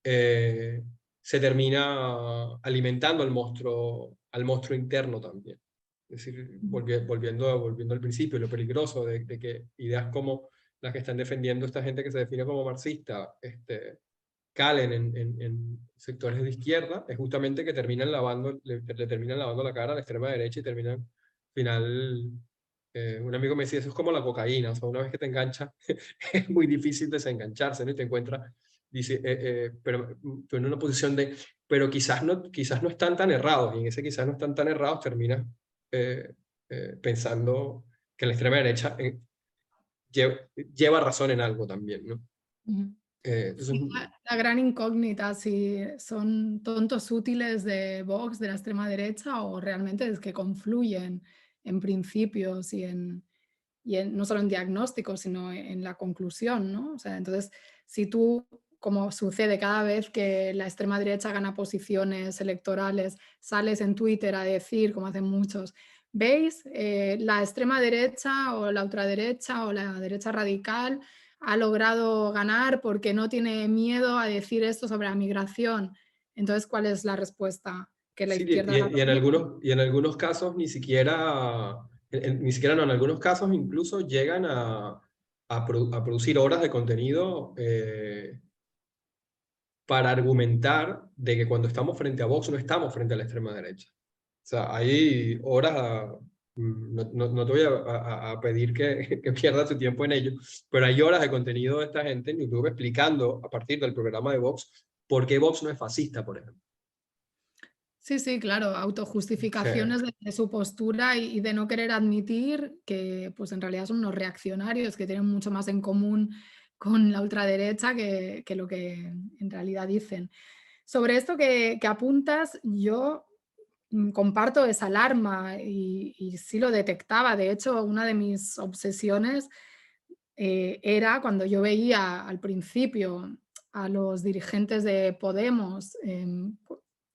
se termina alimentando al monstruo interno también. Es decir, volviendo al principio, lo peligroso de que ideas como las que están defendiendo esta gente que se define como marxista, calen en sectores de izquierda, es justamente que le terminan lavando la cara a la extrema derecha, y terminan, al final, un amigo me decía, eso es como la cocaína, o sea, una vez que te engancha, es muy difícil desengancharse, ¿no? Y te encuentras, dice, pero tú en una posición pero quizás no están tan errados, y en ese quizás no están tan errados terminas pensando que la extrema derecha lleva razón en algo también, ¿no? Entonces, Sí, la gran incógnita, si son tontos útiles de Vox, de la extrema derecha, o realmente es que confluyen en principios y no solo en diagnósticos, sino en la conclusión, ¿no? O sea, entonces, si tú, como sucede cada vez que la extrema derecha gana posiciones electorales, sales en Twitter a decir, como hacen muchos, ¿veis? La extrema derecha o la ultraderecha o la derecha radical ha logrado ganar porque no tiene miedo a decir esto sobre la migración. Entonces, ¿cuál es la respuesta? Que la Sí, izquierda haga lo mismo. y en algunos casos ni siquiera, ni siquiera no, en algunos casos incluso llegan a producir horas de contenido para argumentar de que cuando estamos frente a Vox no estamos frente a la extrema derecha. O sea, hay horas, no te voy a pedir que pierdas tu tiempo en ello, pero hay horas de contenido de esta gente en YouTube explicando a partir del programa de Vox por qué Vox no es fascista, por ejemplo. Sí, sí, claro, Sí. autojustificaciones de su postura y de no querer admitir que pues en realidad son unos reaccionarios que tienen mucho más en común con la ultraderecha que lo que en realidad dicen. Sobre esto que apuntas, yo comparto esa alarma y sí lo detectaba. De hecho, una de mis obsesiones era cuando yo veía al principio a los dirigentes de Podemos,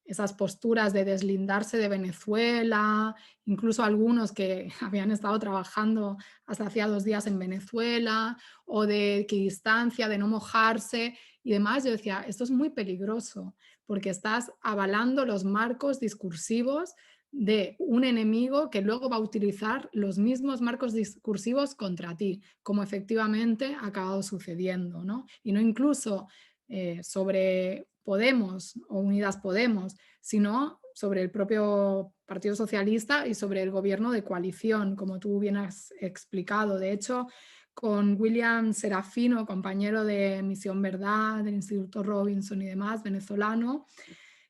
esas posturas de deslindarse de Venezuela, incluso algunos que habían estado trabajando hasta hacía 2 días en Venezuela, o de equidistancia, de no mojarse y demás. Yo decía, esto es muy peligroso, porque estás avalando los marcos discursivos de un enemigo que luego va a utilizar los mismos marcos discursivos contra ti, como efectivamente ha acabado sucediendo, ¿no? Y no incluso sobre Podemos o Unidas Podemos, sino sobre el propio Partido Socialista y sobre el gobierno de coalición, como tú bien has explicado. De hecho, con William Serafino, compañero de Misión Verdad, del Instituto Robinson y demás, venezolano,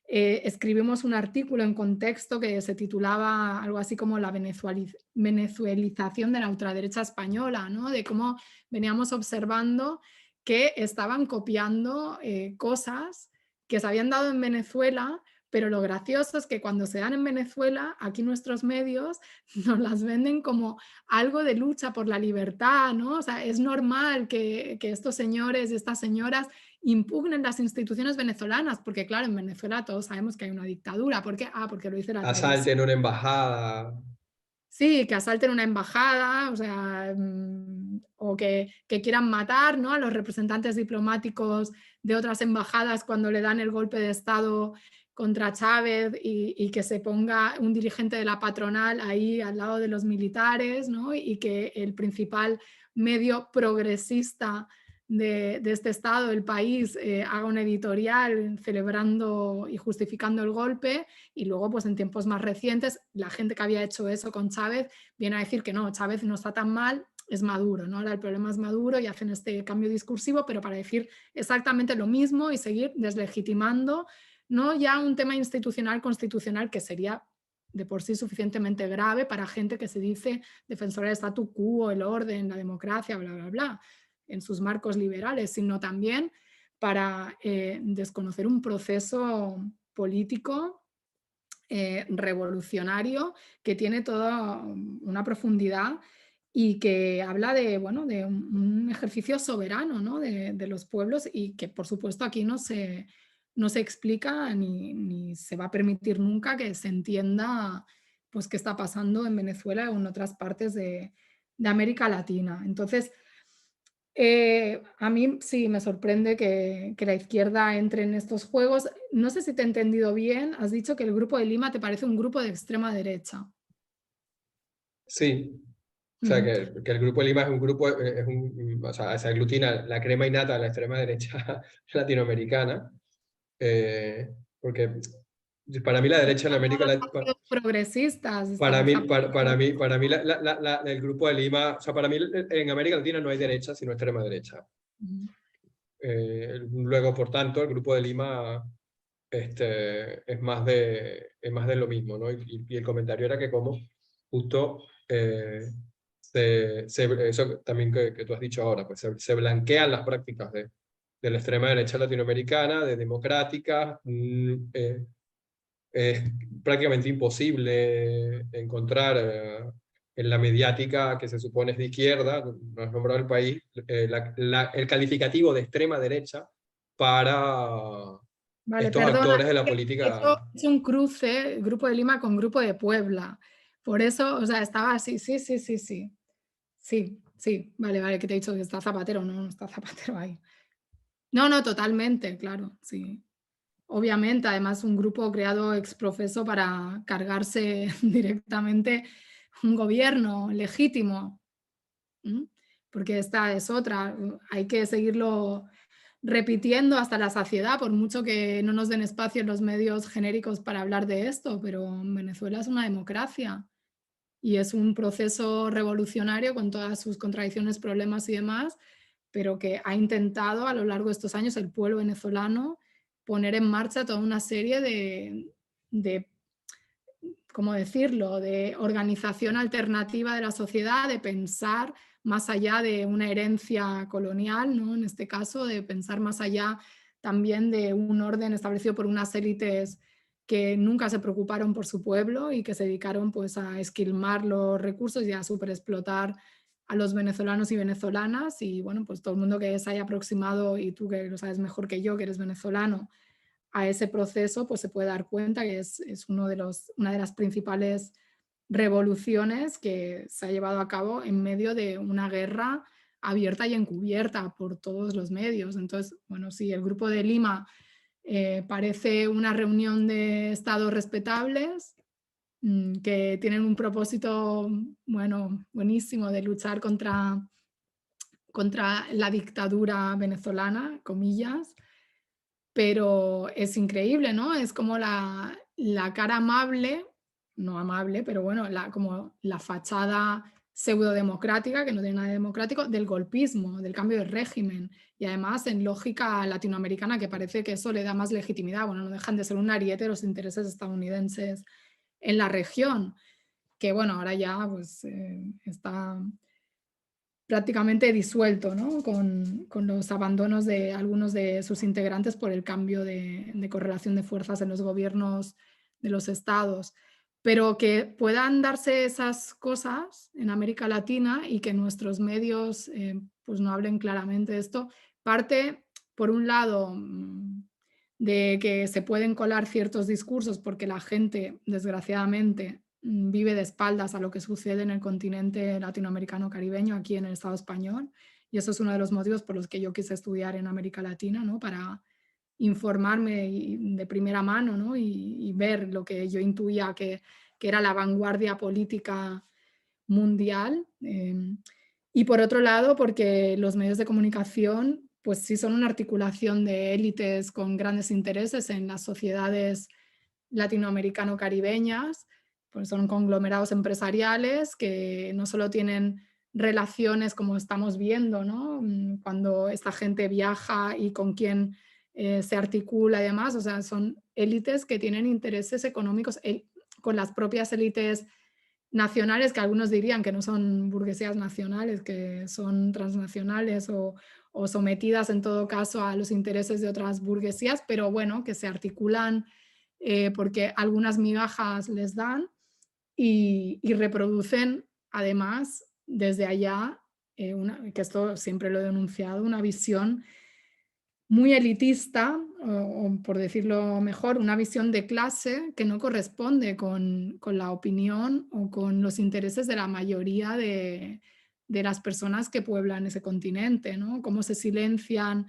escribimos un artículo en Contexto que se titulaba algo así como la venezuelización de la ultraderecha española, ¿no? De cómo veníamos observando que estaban copiando cosas que se habían dado en Venezuela, pero lo gracioso es que cuando se dan en Venezuela, aquí nuestros medios nos las venden como algo de lucha por la libertad, ¿no? O sea, es normal que estos señores y estas señoras impugnen las instituciones venezolanas, porque claro, en Venezuela todos sabemos que hay una dictadura. ¿Por qué? Ah, porque lo dice la televisión. Asalten una embajada. Sí, que asalten una embajada, o sea, o que quieran matar, ¿no?, a los representantes diplomáticos de otras embajadas cuando le dan el golpe de Estado contra Chávez y que se ponga un dirigente de la patronal ahí al lado de los militares, ¿no? Y que el principal medio progresista de este Estado, el país, haga un editorial celebrando y justificando el golpe, y luego pues en tiempos más recientes la gente que había hecho eso con Chávez viene a decir que no, Chávez no está tan mal, es Maduro, ¿no? Ahora el problema es Maduro y hacen este cambio discursivo, pero para decir exactamente lo mismo y seguir deslegitimando, no ya un tema institucional, constitucional, que sería de por sí suficientemente grave para gente que se dice defensora del statu quo, el orden, la democracia, bla, bla, bla, en sus marcos liberales, sino también para desconocer un proceso político revolucionario que tiene toda una profundidad y que habla de, bueno, de un ejercicio soberano, ¿no?, de los pueblos, y que por supuesto aquí no se explica ni se va a permitir nunca que se entienda pues qué está pasando en Venezuela o en otras partes de América Latina. Entonces, a mí sí me sorprende que la izquierda entre en estos juegos. No sé si te he entendido bien, has dicho que el Grupo de Lima te parece un grupo de extrema derecha. Sí, o sea, Ujú. que el Grupo de Lima es un grupo, o sea, se aglutina la crema innata de la extrema derecha latinoamericana, porque para mí la derecha en América Los Latina, partidos progresistas, está para mí el Grupo de Lima, o sea, para mí en América Latina no hay derecha, sino extrema derecha. Ujú. Luego, por tanto, el Grupo de Lima es más de lo mismo, ¿no? Y el comentario era que como justo eso también que tú has dicho ahora, pues se blanquean las prácticas de la extrema derecha latinoamericana, de democráticas. Es prácticamente imposible encontrar en la mediática que se supone es de izquierda, no has nombrado el país, el calificativo de extrema derecha para Vale, estos perdona, actores de la he hecho política. un cruce, Grupo de Lima con Grupo de Puebla, Por eso, o sea, estaba así, sí, sí, sí, sí. Sí, sí, vale, vale, que te he dicho que está Zapatero, no, no está Zapatero ahí. No, no, totalmente, claro, sí. Obviamente, además un grupo creado ex profeso para cargarse directamente un gobierno legítimo, ¿m? Porque esta es otra, hay que seguirlo repitiendo hasta la saciedad, por mucho que no nos den espacio en los medios genéricos para hablar de esto, pero Venezuela es una democracia y es un proceso revolucionario con todas sus contradicciones, problemas y demás, pero que ha intentado a lo largo de estos años el pueblo venezolano poner en marcha toda una serie de ¿cómo decirlo?, de organización alternativa de la sociedad, de pensar más allá de una herencia colonial, ¿no? En este caso, de pensar más allá también de un orden establecido por unas élites que nunca se preocuparon por su pueblo y que se dedicaron pues a esquilmar los recursos y a superexplotar a los venezolanos y venezolanas. Y bueno, pues todo el mundo que se haya aproximado, y tú que lo sabes mejor que yo, que eres venezolano, a ese proceso, pues se puede dar cuenta que es una de las principales revoluciones que se ha llevado a cabo en medio de una guerra abierta y encubierta por todos los medios. Entonces, bueno, sí, el Grupo de Lima parece una reunión de estados respetables que tienen un propósito, bueno, buenísimo de luchar contra la dictadura venezolana, comillas, pero es increíble, ¿no? Es como la cara amable, no amable, pero bueno, como la fachada pseudodemocrática, que no tiene nada de democrático, del golpismo, del cambio de régimen. Y además en lógica latinoamericana, que parece que eso le da más legitimidad. Bueno, no dejan de ser un ariete de los intereses estadounidenses en la región, que bueno, ahora ya pues está prácticamente disuelto, ¿no? Con los abandonos de algunos de sus integrantes por el cambio de correlación de fuerzas en los gobiernos de los estados. Pero que puedan darse esas cosas en América Latina y que nuestros medios pues no hablen claramente de esto, parte, por un lado, de que se pueden colar ciertos discursos porque la gente, desgraciadamente, vive de espaldas a lo que sucede en el continente latinoamericano caribeño, aquí en el Estado español. Y eso es uno de los motivos por los que yo quise estudiar en América Latina, ¿no? Para informarme de primera mano, ¿no? Y ver lo que yo intuía que era la vanguardia política mundial. Y por otro lado, porque los medios de comunicación, pues sí son una articulación de élites con grandes intereses en las sociedades latinoamericano-caribeñas, pues son conglomerados empresariales que no solo tienen relaciones como estamos viendo, ¿no? Cuando esta gente viaja y con quién se articula y demás, o sea, son élites que tienen intereses económicos con las propias élites nacionales, que algunos dirían que no son burguesías nacionales, que son transnacionales o sometidas en todo caso a los intereses de otras burguesías, pero bueno, que se articulan porque algunas migajas les dan y reproducen además desde allá, que esto siempre lo he denunciado, una visión muy elitista, o por decirlo mejor, una visión de clase que no corresponde con la opinión o con los intereses de la mayoría de las personas que pueblan ese continente, ¿no? Cómo se silencian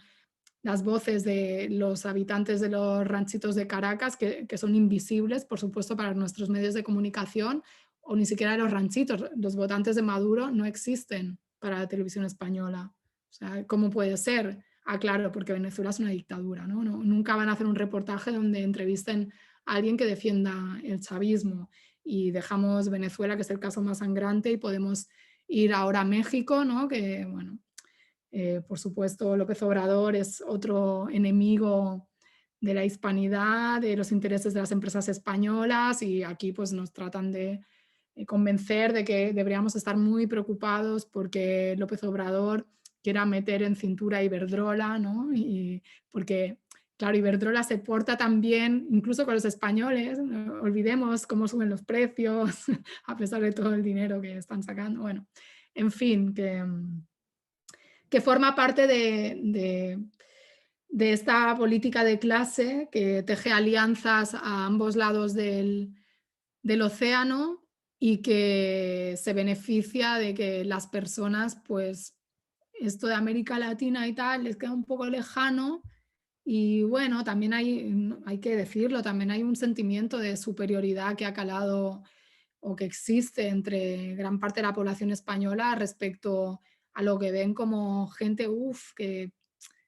las voces de los habitantes de los ranchitos de Caracas, que son invisibles, por supuesto, para nuestros medios de comunicación, o ni siquiera los ranchitos. Los votantes de Maduro no existen para la televisión española. O sea, ¿cómo puede ser? Ah, claro, porque Venezuela es una dictadura, ¿no? Nunca van a hacer un reportaje donde entrevisten a alguien que defienda el chavismo y dejamos Venezuela, que es el caso más sangrante, y podemos ir ahora a México, ¿no? Que, bueno, por supuesto, López Obrador es otro enemigo de la hispanidad, de los intereses de las empresas españolas, y aquí pues nos tratan de convencer de que deberíamos estar muy preocupados porque López Obrador quiera meter en cintura a Iberdrola, ¿no? Y porque, claro, Iberdrola se porta también, incluso con los españoles, no olvidemos cómo suben los precios, a pesar de todo el dinero que están sacando. Bueno, en fin, que forma parte de esta política de clase que teje alianzas a ambos lados del océano y que se beneficia de que las personas, pues, esto de América Latina y tal, les queda un poco lejano. Y bueno, también hay que decirlo, también hay un sentimiento de superioridad que ha calado o que existe entre gran parte de la población española respecto a lo que ven como gente, que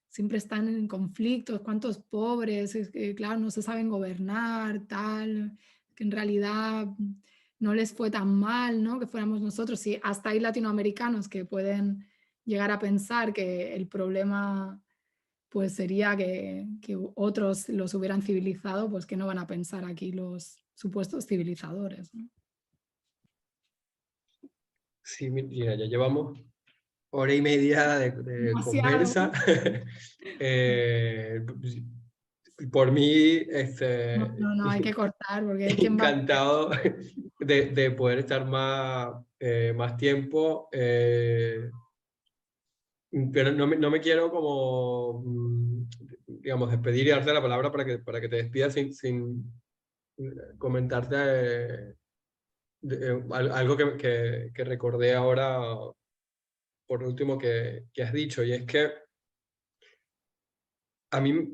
siempre están en conflictos, cuántos pobres, es que claro, no se saben gobernar, tal, que en realidad no les fue tan mal, ¿no? Que fuéramos nosotros. Y hasta hay latinoamericanos que pueden llegar a pensar que el problema pues sería que otros los hubieran civilizado, pues que no van a pensar aquí los supuestos civilizadores, ¿no? Sí, mira, ya llevamos hora y media de Demasiado. conversa. Por mí, No, no, no, hay que cortar porque ¿quién va a querer? encantado de poder estar más tiempo, pero no me quiero como, digamos, despedir y darte la palabra para que te despidas sin comentarte algo que recordé ahora por último que has dicho, y es que a mí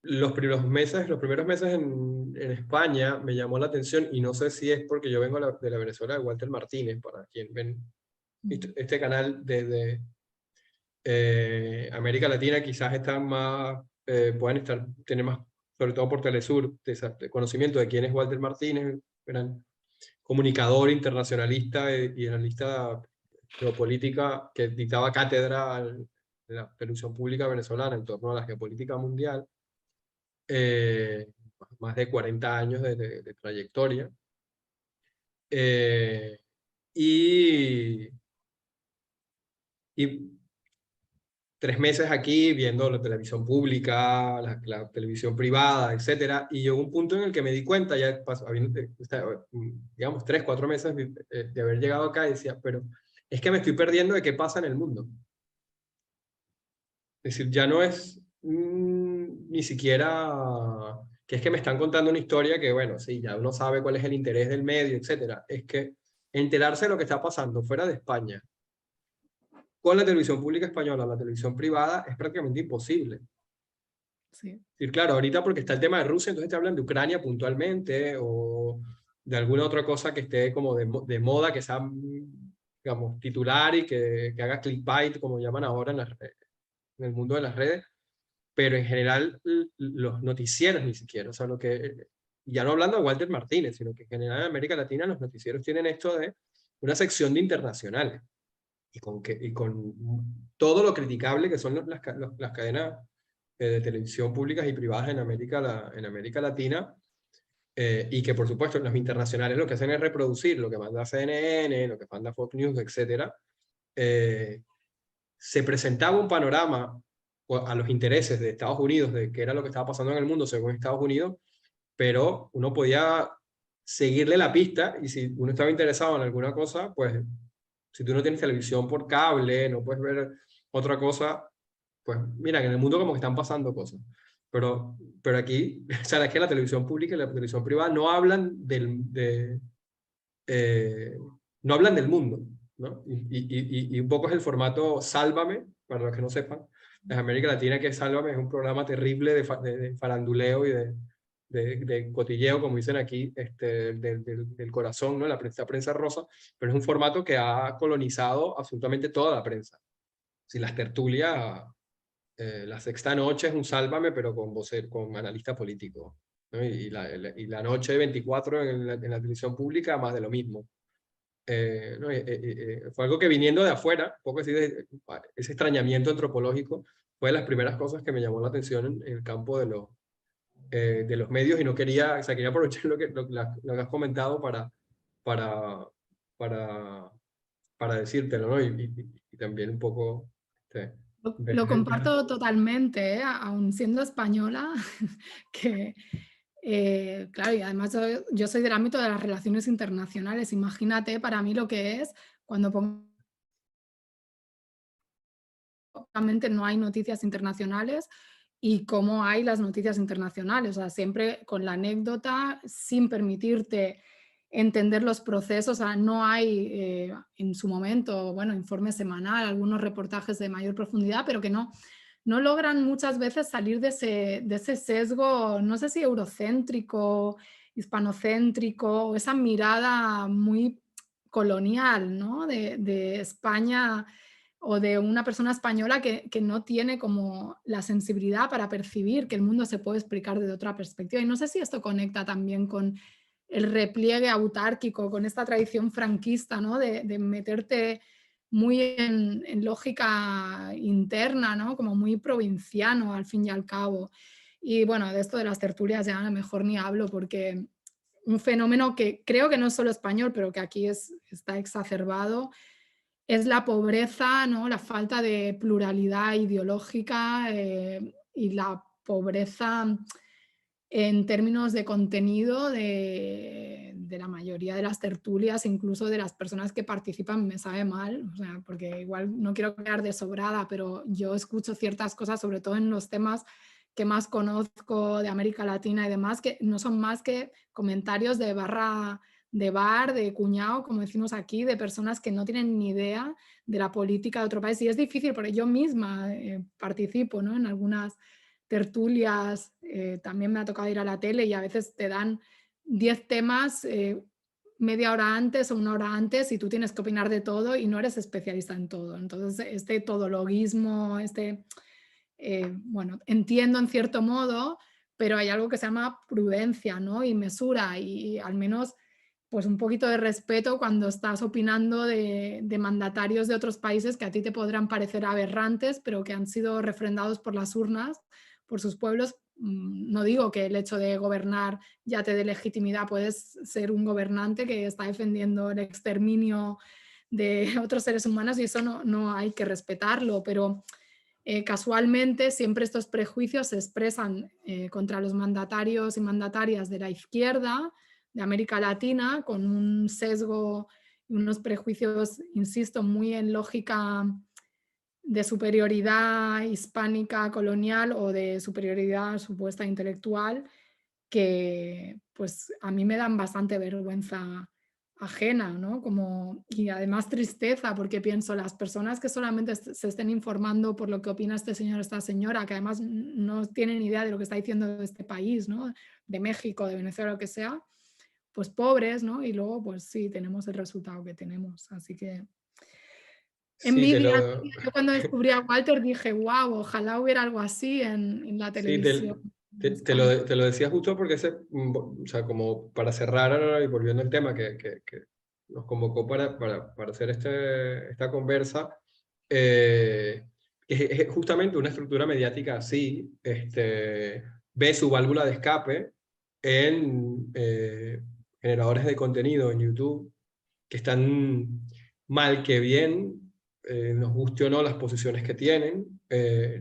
los primeros meses en España me llamó la atención, y no sé si es porque yo vengo de la Venezuela de Walter Martínez, para quien ven este canal desde América Latina, quizás están más, puedan tener más, sobre todo por Telesur, de conocimiento de quién es Walter Martínez, gran comunicador internacionalista y analista geopolítica que dictaba cátedra en la televisión pública venezolana en torno a la geopolítica mundial, eh, más de 40 años de trayectoria. Eh, y, y 3 meses aquí viendo la televisión pública, la televisión privada, etcétera, y llegó un punto en el que me di cuenta, ya digamos 3, 4 meses de haber llegado acá, y decía, pero es que me estoy perdiendo de qué pasa en el mundo. Es decir, ya no es ni siquiera que es que me están contando una historia que, bueno, sí, ya uno sabe cuál es el interés del medio, etcétera. Es que enterarse de lo que está pasando fuera de España con la televisión pública española, la televisión privada, es prácticamente imposible. Sí. Y claro, ahorita porque está el tema de Rusia, entonces te hablan de Ucrania puntualmente, o de alguna otra cosa que esté como de moda, que sea, digamos, titular y que haga clickbait, como llaman ahora en el mundo de las redes, pero en general los noticieros ni siquiera, o sea, ya no hablando de Walter Martínez, sino que en general en América Latina los noticieros tienen esto de una sección de internacionales, y con todo lo criticable que son las cadenas de televisión públicas y privadas en América Latina, y que por supuesto los internacionales lo que hacen es reproducir lo que manda CNN, lo que manda Fox News, etc. Se presentaba un panorama a los intereses de Estados Unidos, de qué era lo que estaba pasando en el mundo según Estados Unidos, pero uno podía seguirle la pista, y si uno estaba interesado en alguna cosa, pues si tú no tienes televisión por cable, no puedes ver otra cosa, pues mira, que en el mundo como que están pasando cosas. Pero aquí, o sea, es que la televisión pública y la televisión privada no hablan eh, no hablan del mundo, ¿no? Y un poco es el formato Sálvame, para los que no sepan, en América Latina, que Sálvame es un programa terrible de faranduleo y de cotilleo, como dicen aquí, del corazón, ¿no? La prensa rosa, pero es un formato que ha colonizado absolutamente toda la prensa. Si las tertulias, la sexta noche es un Sálvame, pero con analista político, ¿no? Y la noche 24 en la televisión pública, más de lo mismo. ¿No? Fue algo que, viniendo de afuera, un poco así ese extrañamiento antropológico, fue de las primeras cosas que me llamó la atención en el campo de los medios, y no quería, o sea, quería aprovechar lo que has comentado para, para, para decírtelo, ¿no? Y también un poco Lo ver. comparto totalmente, ¿eh? Aun siendo española, que claro, y además yo soy del ámbito de las relaciones internacionales. Imagínate para mí lo que es cuando obviamente no hay noticias internacionales y cómo hay las noticias internacionales, o sea, siempre con la anécdota, sin permitirte entender los procesos. O sea, no hay en su momento, bueno, informe semanal, algunos reportajes de mayor profundidad, pero que no logran muchas veces salir de ese sesgo, no sé si eurocéntrico, hispanocéntrico, o esa mirada muy colonial, ¿no? De España o de una persona española que no tiene como la sensibilidad para percibir que el mundo se puede explicar desde otra perspectiva. Y no sé si esto conecta también con el repliegue autárquico, con esta tradición franquista, ¿no? De meterte muy en lógica interna, ¿no? Como muy provinciano al fin y al cabo. Y bueno, de esto de las tertulias ya mejor ni hablo, porque un fenómeno que creo que no es solo español, pero que aquí está exacerbado, es la pobreza, ¿no? La falta de pluralidad ideológica y la pobreza en términos de contenido de la mayoría de las tertulias, incluso de las personas que participan. Me sabe mal, o sea, porque igual no quiero quedar de sobrada, pero yo escucho ciertas cosas, sobre todo en los temas que más conozco de América Latina y demás, que no son más que comentarios de barra de bar, de cuñado, como decimos aquí, de personas que no tienen ni idea de la política de otro país. Y es difícil, porque yo misma participo, ¿no? En algunas tertulias, también me ha tocado ir a la tele y a veces te dan 10 temas media hora antes o una hora antes y tú tienes que opinar de todo y no eres especialista en todo. Entonces, este todologuismo, bueno, entiendo en cierto modo, pero hay algo que se llama prudencia, ¿no? Y mesura, y al menos pues un poquito de respeto cuando estás opinando de mandatarios de otros países que a ti te podrán parecer aberrantes, pero que han sido refrendados por las urnas, por sus pueblos. No digo que el hecho de gobernar ya te dé legitimidad, puedes ser un gobernante que está defendiendo el exterminio de otros seres humanos y eso no hay que respetarlo, pero casualmente siempre estos prejuicios se expresan contra los mandatarios y mandatarias de la izquierda de América Latina, con un sesgo y unos prejuicios, insisto, muy en lógica de superioridad hispánica colonial o de superioridad supuesta intelectual, que pues a mí me dan bastante vergüenza ajena, ¿no? Como, y además tristeza, porque pienso, las personas que solamente se estén informando por lo que opina este señor o esta señora, que además no tienen idea de lo que está diciendo de este país, ¿no? De México, de Venezuela, lo que sea, pues pobres, ¿no? Y luego, pues sí, tenemos el resultado que tenemos. Así que Sí, envidia. Yo cuando descubrí a Walter dije, wow, ojalá hubiera algo así en la sí, televisión en España. te lo decía justo porque o sea, como para cerrar y volviendo al tema que nos convocó para hacer esta conversa, es justamente una estructura mediática así, ve su válvula de escape en generadores de contenido en YouTube que están mal que bien, nos guste o no las posiciones que tienen,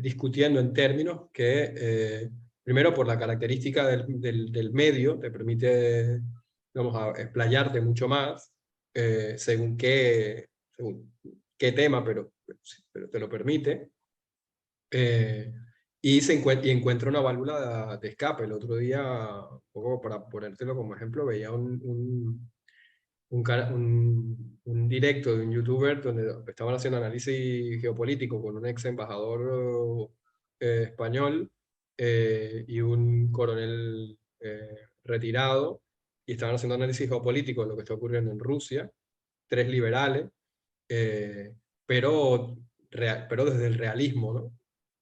discutiendo en términos que, primero por la característica del medio, te permite, digamos, explayarte mucho más, según qué tema, pero te lo permite. Y encuentra una válvula de escape. El otro día, un poco para ponértelo como ejemplo, veía un directo de un youtuber donde estaban haciendo análisis geopolítico con un ex embajador español y un coronel retirado, y estaban haciendo análisis geopolítico de lo que está ocurriendo en Rusia, tres liberales, eh, pero, pero desde el realismo, ¿no?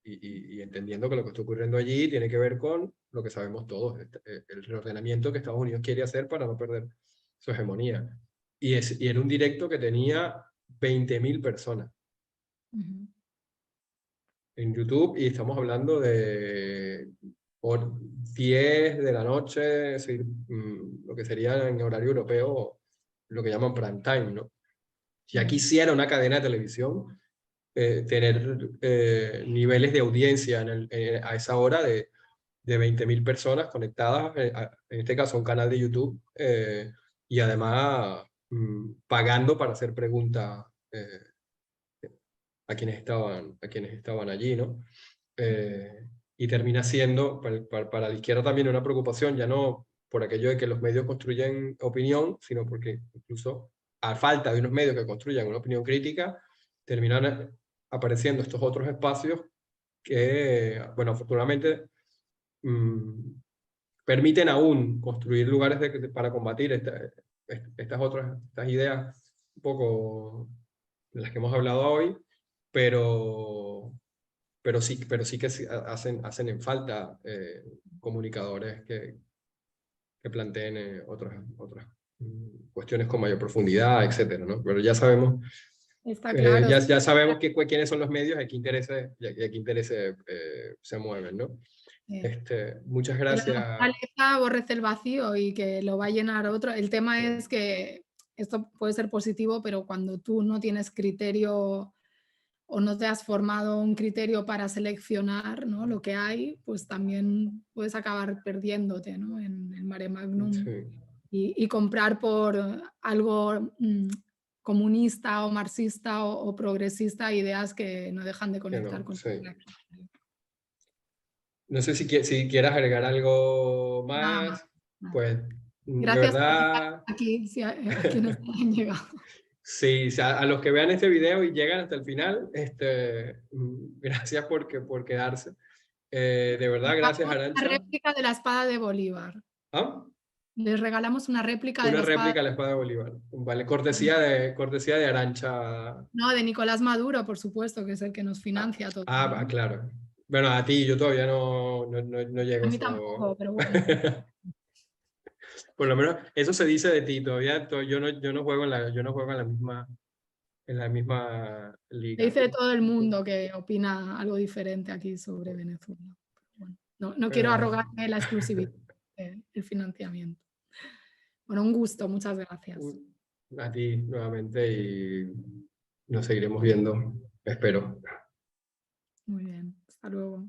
Y entendiendo que lo que está ocurriendo allí tiene que ver con lo que sabemos todos, el reordenamiento que Estados Unidos quiere hacer para no perder su hegemonía. Y era un directo que tenía 20.000 personas en YouTube, y estamos hablando de por 10 de la noche, es decir, lo que sería en horario europeo, lo que llaman prime time, ¿no? Si aquí quisiera una cadena de televisión tener niveles de audiencia a esa hora de 20.000 personas conectadas, en este caso un canal de YouTube, y además pagando para hacer preguntas a quienes estaban allí, ¿no? Y termina siendo para la izquierda también una preocupación, ya no por aquello de que los medios construyen opinión, sino porque incluso a falta de unos medios que construyan una opinión crítica, terminan apareciendo estos otros espacios que, bueno, afortunadamente permiten aún construir lugares para combatir estas ideas un poco de las que hemos hablado hoy, pero sí que hacen en falta comunicadores que planteen otras cuestiones con mayor profundidad, etcétera, ¿no? Pero ya sabemos, Está claro. ya sabemos quiénes son los medios y a qué intereses se mueven, ¿no? Muchas Que la gracias. naturaleza aborrece el vacío y que lo va a llenar otro. El tema es que esto puede ser positivo, pero cuando tú no tienes criterio o no te has formado un criterio para seleccionar, ¿no?, lo que hay, pues también puedes acabar perdiéndote, ¿no?, en el mare magnum. Sí. Y comprar por algo comunista o marxista o progresista ideas que no dejan de conectar con Sí. la... No sé si quieras agregar algo Nada, más, nada. pues de Gracias por estar verdad, aquí, a quienes hayan llegado. sí, a los que vean este video y llegan hasta el final, gracias por quedarse. De verdad, gracias, Una Arantxa. réplica de la espada de Bolívar. ¿Ah? Les regalamos una réplica de Una la espada. réplica a la espada de Bolívar. Vale, cortesía de Arantxa. No, de Nicolás Maduro, por supuesto, que es el que nos financia todo. ¿no? Claro. Bueno, a ti, yo todavía no llego A a mí eso. tampoco, pero bueno. Por lo menos eso se dice de ti, todavía yo no juego en la misma Se liga. dice de todo el mundo que opina algo diferente aquí sobre Venezuela. Bueno, no quiero arrogarme la exclusividad del financiamiento. Bueno, un gusto, muchas gracias. A ti nuevamente y nos seguiremos viendo, espero. Muy bien, hasta luego.